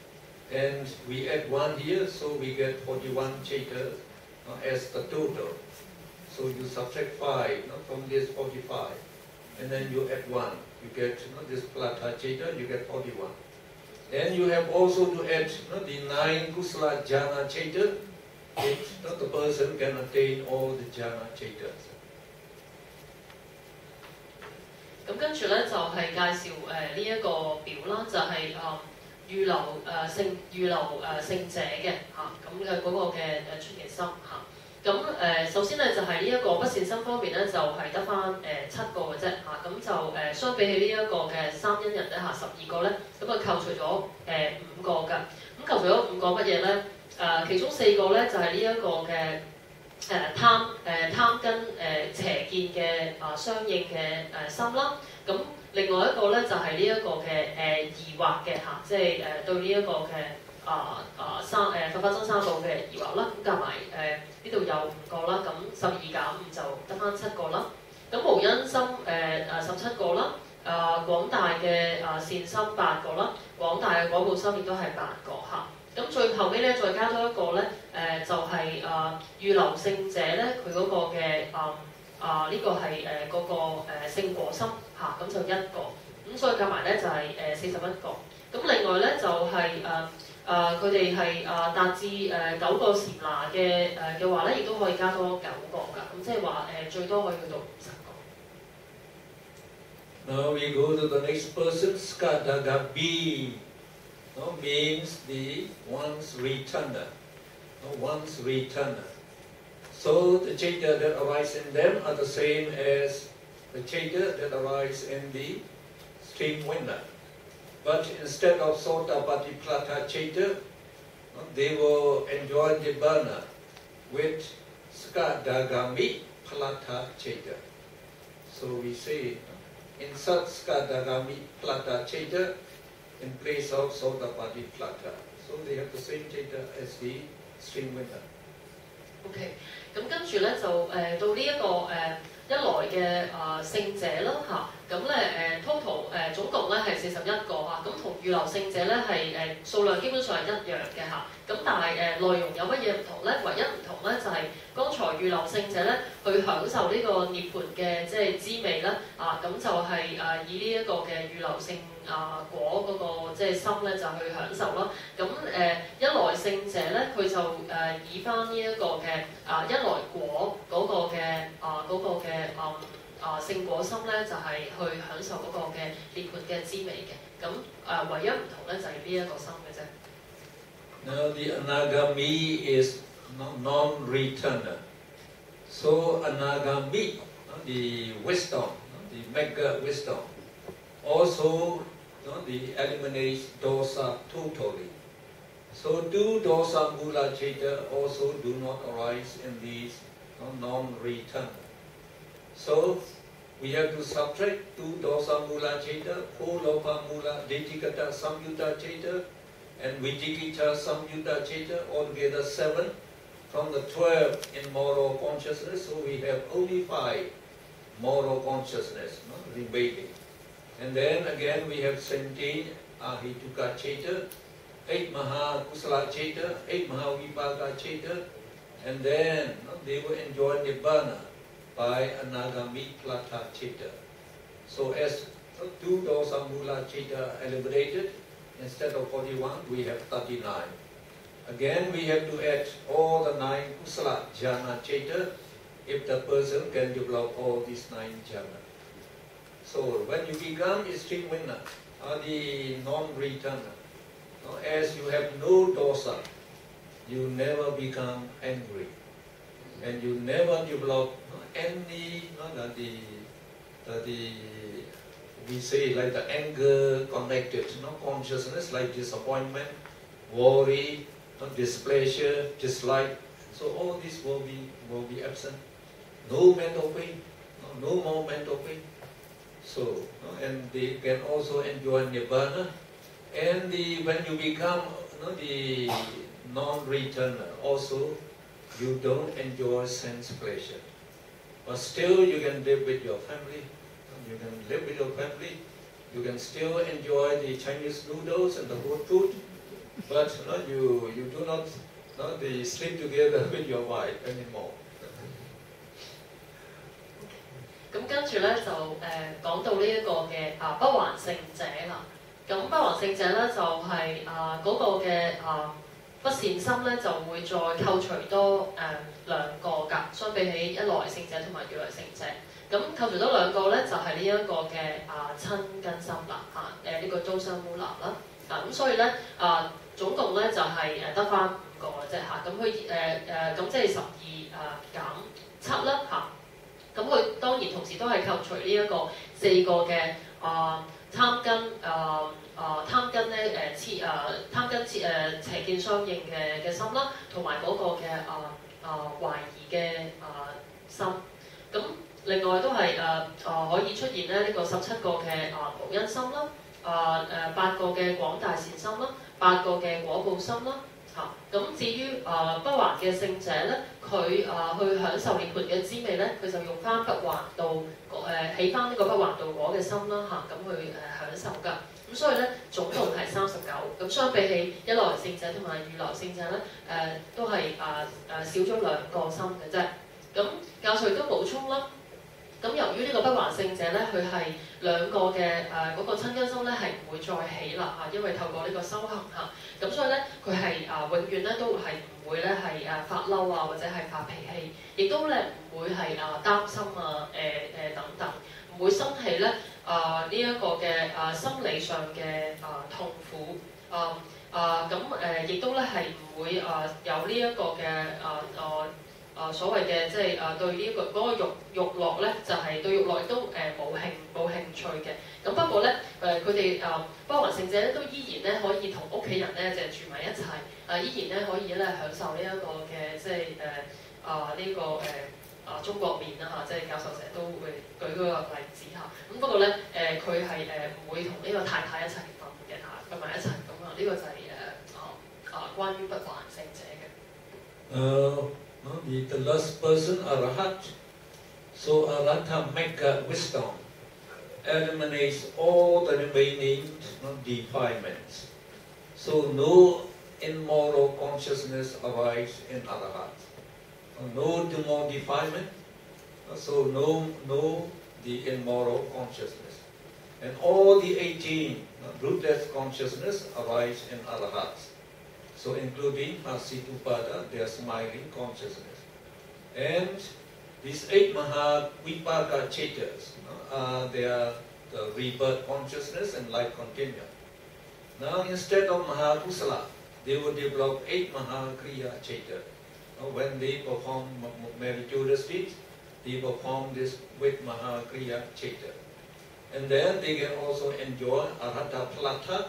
and we add 1 here, so we get 41 Chaitas as the total. So you subtract 5 from this 45 and then you add 1. You get this Platta Chaita, you get 41. Then you have also to add the 9 Kusala Jhana Chaita. The person can attain all the jhana chaitas. 咁跟住咧就係介紹呢一個表啦，就係預留聖者嘅咁嘅嗰個嘅出離心咁首先咧就係呢一個不善心方面咧就係得翻7個嘅啫咁就相比起呢一個嘅三因人咧12個咧，咁扣除咗5個㗎。咁扣除咗5個乜嘢咧？其中4個咧就係呢一個嘅貪跟邪見嘅相應嘅心啦。咁另外一個咧就係呢一個嘅疑惑嘅即係對呢一個嘅佛法僧三寶嘅疑惑啦。咁夾埋呢度有5個啦，咁12減5就得翻7個啦。咁無因心17個啦，廣大嘅善心8個啦，廣大嘅果報心亦都係8個咁咁最後尾咧再加多一個咧就係預留聖者咧佢嗰個嘅呢個係嗰個聖果心嚇，咁就一個，咁所以加埋咧就係41個。咁另外咧就係佢哋係達至9個禪那嘅話咧，亦都可以加多9個㗎。咁即係話最多可以去到50個。Now we go to the next person, Skadagami. No, means the one's returner. No, one's returner. So the chaita that arise in them are the same as the chaita that arise in the stream winner. But instead of Sotapatiplata chaita, they will enjoy Nibbana with Skadagami Plata chaita. So we say, in such Skadagami Plata chaita, in place of Sotapatiplata. So they have the same chaita as the stream winner. OK， 咁跟住咧就到呢一個一來嘅聖者啦嚇，咁咧total 總共咧係41個嚇，咁同預留聖者咧係數量基本上係一樣嘅嚇，咁但係內容有乜嘢唔同咧？唯一唔同咧就係剛才預留聖者咧去享受呢個涅槃嘅即係滋味啦，咁就係以呢一個嘅預留聖果嗰個即係心咧就去享受啦。咁一來聖者咧佢就以翻呢一個嘅一來果嗰個嘅聖果心咧就係去享受嗰個嘅涅槃嘅滋味嘅。咁唯一唔同咧就係呢一個心嘅啫。Now the anagami is non-returner. So anagami, the wisdom, the mega wisdom, also eliminates dosa totally. So two dosa mula chaita also do not arise in these non-returner. So we have to subtract two dosa mula chaita, 4 lopa mula ditikata samyutta chaita, and vijikita samyutta chaita, altogether 7 from the 12 in moral consciousness. So we have only 5 moral consciousness remaining. And then again we have 17 ahituka chaita, 8 maha kusala chaita, 8 maha vipaka chaita, and then they will enjoy nibbana by anagami plata chaita. So as 2 dosa mula chaita eliminated, instead of 41 we have 39. Again we have to add all the 9 kusala jhana chaita if the person can develop all these 9 jhana. So when you become a stream winner, or the non-returner, as you have no dosa, you never become angry, and you never develop any we say like the anger connected consciousness, like disappointment, worry, displeasure, dislike. So all this will be absent. No mental pain, no more mental pain. So and they can also enjoy nibbana. And when you become the non-returner, also you don't enjoy sense pleasure. But still you can live with your family. You can live with your family. You can still enjoy the Chinese noodles and the good food. But you do not sleep together with your wife anymore. 咁跟住咧就講到呢一個嘅不還聖者啦。咁不還聖者咧就係嗰個嘅不善心咧就會再扣除多2個㗎，相比起一來聖者同埋二來聖者。咁扣除多2個咧就係呢一個嘅親根心啦呢個租商烏拿啦。咁所以咧總共咧就係得翻5個嘅啫咁佢咁即係12減7啦咁佢當然同時都係扣除呢一個4個嘅貪根貪根咧貪根邪見相應嘅心啦，同埋嗰個嘅懷疑嘅心。咁另外都係可以出現咧呢個17個嘅無因心啦，8個嘅廣大善心啦，8個嘅果報心啦咁至於不還嘅聖者咧，佢去享受涅槃嘅滋味咧，佢就用翻不還道起翻呢個不還道果嘅心啦咁去享受㗎。咁所以咧總共係39。咁相比起一來聖者同埋二來聖者咧，都係少咗2個心嘅啫。咁教授亦都補充啦。咁由於呢個不還聖者咧，佢係2個嘅嗰個親根心咧係唔會再起啦因為透過呢個修行咁所以咧佢係永遠咧都係唔會咧係發嬲或者係發脾氣，亦都咧唔會係擔心等等，唔會生起咧呢一個嘅心理上嘅痛苦咁亦都咧係唔會有呢一個嘅所謂嘅即係對呢個嗰個慾樂咧，就係對慾樂亦都冇興趣嘅。咁不過咧佢哋不還聖者咧都依然咧可以同屋企人咧就住埋一齊，依然咧可以咧享受呢一個嘅即係呢個中國麵啦即係教授成日都會舉嗰個例子咁不過咧佢係唔會同呢個太太一齊瞓嘅瞓埋一齊咁呢個就係關於不還聖者嘅。The last person, Arahat. So Arahata mega wisdom eliminates all the remaining defilements. So no immoral consciousness arises in Arahat. No more defilement. So no the immoral consciousness. And all the 18 rootless consciousness arise in Arahat. So including Situpada, their smiling consciousness. And these 8 Mahavipaka Chetas, they are the rebirth consciousness and life continuum. Now instead of Mahakusala, they will develop 8 Mahakriya Chetas. When they perform meritorious deeds, they perform this with Mahakriya Chetas. And then they can also enjoy Arhata Plata,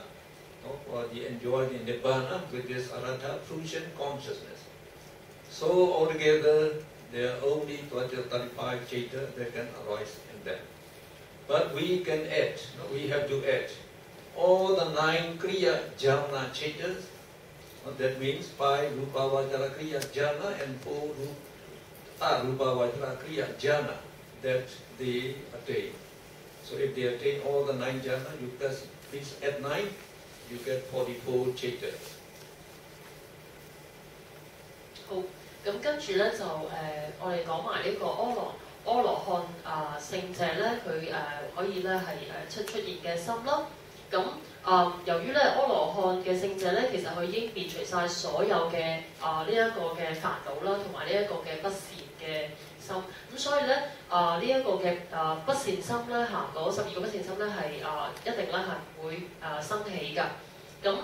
or they enjoy the Nibbana with this Arhata fruition consciousness. So altogether, there are only 35 Chaita that can arise in them. But we can add, we have to add all the 9 Kriya Jhana Chaitas. That means 5 Rupa Vajra Kriya Jhana and 4 Rupa Vajra Kriya Jhana that they attain. So if they attain all the 9 Jhana, you please add 9. You get 44 Chaitas. 好，咁跟住咧就我哋講埋呢個阿羅漢聖者咧，佢可以咧係出現嘅心啦。咁由於咧阿羅漢嘅聖者咧，其實佢已經滅除晒所有嘅呢一個嘅煩惱啦，同埋呢一個嘅不善嘅心。咁所以咧呢一個嘅不善心咧嗰12個不善心咧係一定咧係會生起㗎。咁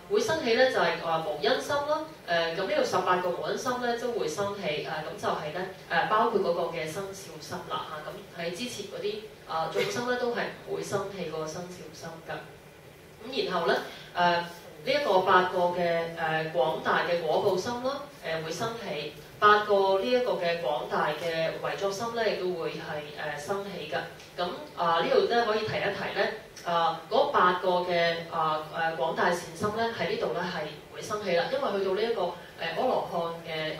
會生起咧就係無因心啦。咁呢度18個無因心咧都會生起咁就係咧包括嗰個嘅生肖心啦咁喺之前嗰啲眾生咧都係唔會生起嗰個生肖心㗎。咁然後咧呢一個8個嘅廣大嘅果報心啦會生起，8個呢一個嘅廣大嘅唯作心咧亦都會係生起㗎。咁呢度咧可以提一提咧。嗰8個嘅廣大善心咧喺呢度咧係唔會生起啦，因為去到呢一個阿羅漢嘅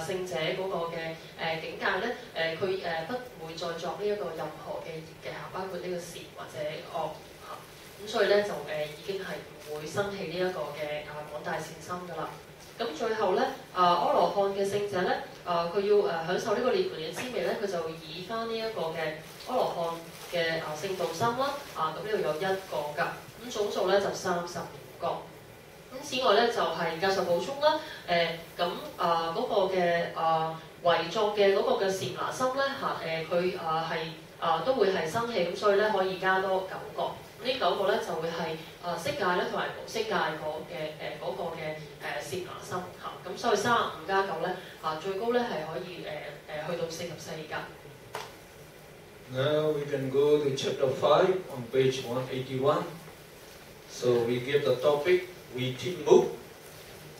聖者嗰個嘅境界咧佢不會再作呢一個任何嘅業嘅包括呢個善或者惡咁所以咧就已經係唔會生起呢一個嘅廣大善心㗎啦。咁最後咧阿羅漢嘅聖者咧佢要享受呢個涅槃嘅滋味咧，佢就以翻呢一個嘅阿羅漢嘅聖道心啦，咁呢度有1個㗎，咁總數咧就35個。咁此外咧就係教授補充啦，咁嗰個嘅遺作嘅嗰個嘅禪那心咧佢係都會係生起，咁所以咧可以加多9個。呢9個咧就會係色界咧同埋無色界嗰個嘅禪那心咁所以35加9咧最高咧係可以去到44㗎。Now we can go to chapter 5 on page 181. So we give the topic Vitimut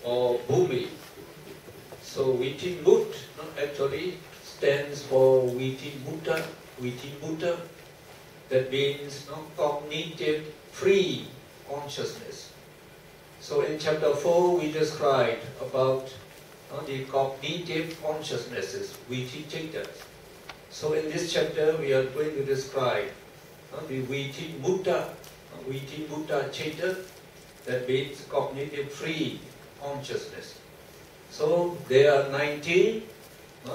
or Bhumi. So Vitimut actually stands for Vitimutta. That means cognitive free consciousness. So in chapter 4 we described about the cognitive consciousnesses, Viti Citta. So in this chapter we are going to describe the Viti Mutta Citta, that means cognitive free consciousness. So there are 19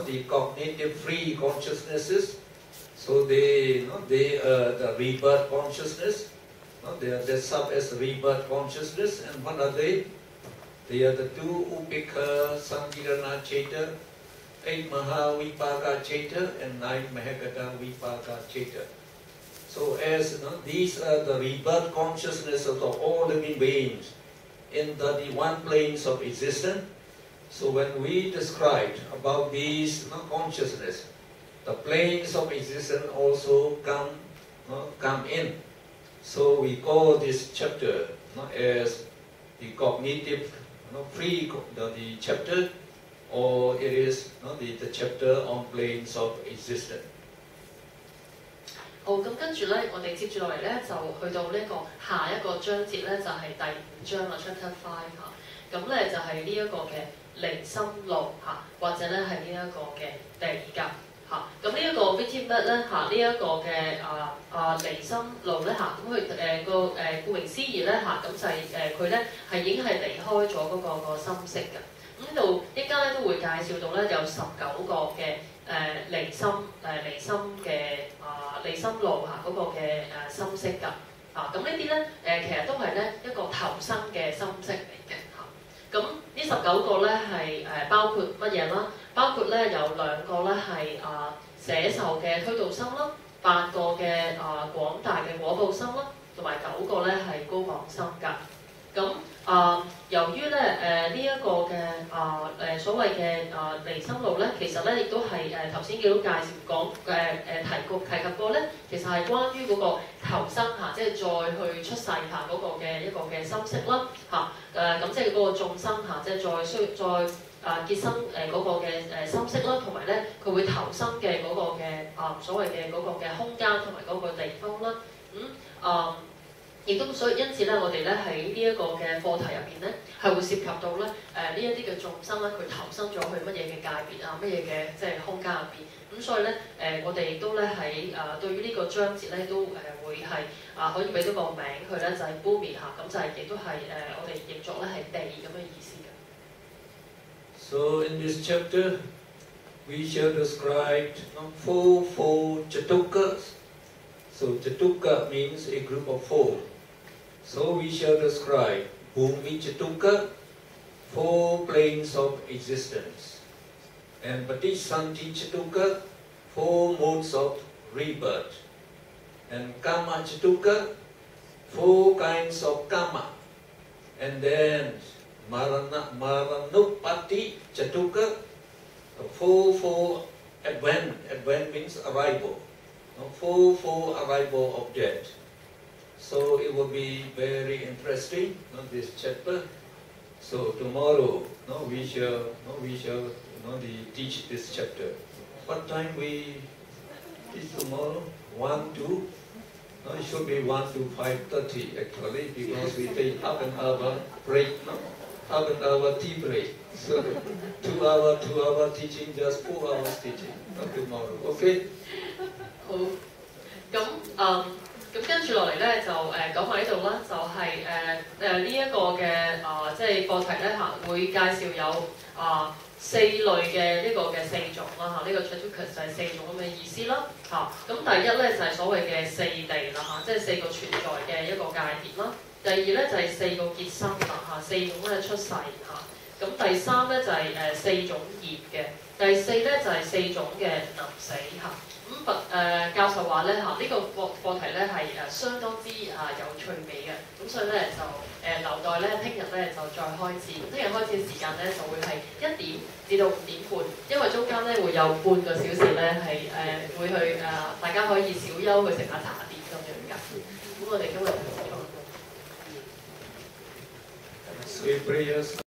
the cognitive free consciousnesses. So they are the rebirth consciousness. They are dressed up as rebirth consciousness. And what are they? They are the 2 Upekha Sankirana Citta, 8 Mahavipaka Citta, and 9 Mahagata Vipaka Citta. So as these are the rebirth consciousness of all living beings in the 31 planes of existence. So when we described about these consciousness, the planes of existence also come in. So we call this chapter as the cognitive free the chapter, or it is the chapter on planes of existence. 好，咁跟住咧，我哋接住落嚟咧，就去到呢個下一個章節咧，就係第5章啦 ，Chapter 5嚇。咁咧就係呢一個嘅離心路嚇，或者咧係呢一個嘅地格嚇。咁呢一個 Viti 咧嚇，呢一個嘅離心路咧嚇，咁佢顧名思義咧嚇，咁就係佢咧係已經係離開咗嗰個心識嘅。咁呢度一間咧都會介紹到咧有19個嘅離心嘅離心路嚇嗰個嘅心識㗎咁呢啲咧其實都係咧一個投生嘅心識嚟嘅嚇。咁呢19個咧係包括乜嘢啦？包括咧有2個咧係捨受嘅推導心啦，8個嘅廣大嘅果報心啦，同埋9個咧係高廣心㗎。咁由於咧呢一個嘅所謂嘅離心路咧，其實咧亦都係頭先見到介紹講提及過咧，其實係關於嗰個投生嚇，即係再去出世嚇嗰個嘅一個嘅心識啦嚇咁即係嗰個眾生嚇，即係再結生嗰個嘅心識啦，同埋咧佢會投生嘅嗰個嘅所謂嘅嗰個嘅空間同埋嗰個地方啦亦都所以因此咧，我哋咧喺呢一個嘅課題入邊咧，係會涉及到咧呢一啲嘅眾生咧，佢投生咗去乜嘢嘅界別乜嘢嘅即係空間入邊。咁所以咧我哋亦都咧喺對於呢個章節咧都會係可以俾到個名佢咧，就係 Bhumi 嚇，咁就係亦都係我哋譯作咧係地咁嘅意思嘅。So in this chapter, we shall describe 4 Chatukkas. So Chatukka means a group of 4. So we shall describe Bhumi Chatukka, 4 planes of existence, and Patisanti Chatukka, 4 modes of rebirth, and Kama Chatukka, 4 kinds of karma, and then Maranupati Chatukka, 4 advent means arrival. 4 arrival of death. So it will be very interesting this chapter. So tomorrow we shall teach this chapter. What time we teach tomorrow? 1 to it should be 1 to 5:30 actually, because we take half an hour break, half an hour tea break. So 2 hour teaching, just 4 hours teaching. Tomorrow, okay? 好，咁跟住落嚟咧就講埋呢度啦，就係呢一個嘅即係課題咧嚇，會介紹有4類嘅呢個嘅4種啦嚇，呢個 Chatukkas 就係4種咁嘅意思啦嚇。咁第一咧就係所謂嘅4地啦嚇，即係4個存在嘅一個界別啦。第二咧就係4個結生啦嚇，4種咧出世嚇。咁第3咧就係4種業嘅，第4咧就係4種嘅臨死嚇。咁教授話咧嚇，呢個課題咧係相當之有趣味嘅，咁所以咧就留待咧聽日咧就再開始。聽日開始嘅時間咧就會係1點至到5點半，因為中間咧會有半個小時咧係會去大家可以小休去食下茶點咁樣㗎。咁我哋今日就講到。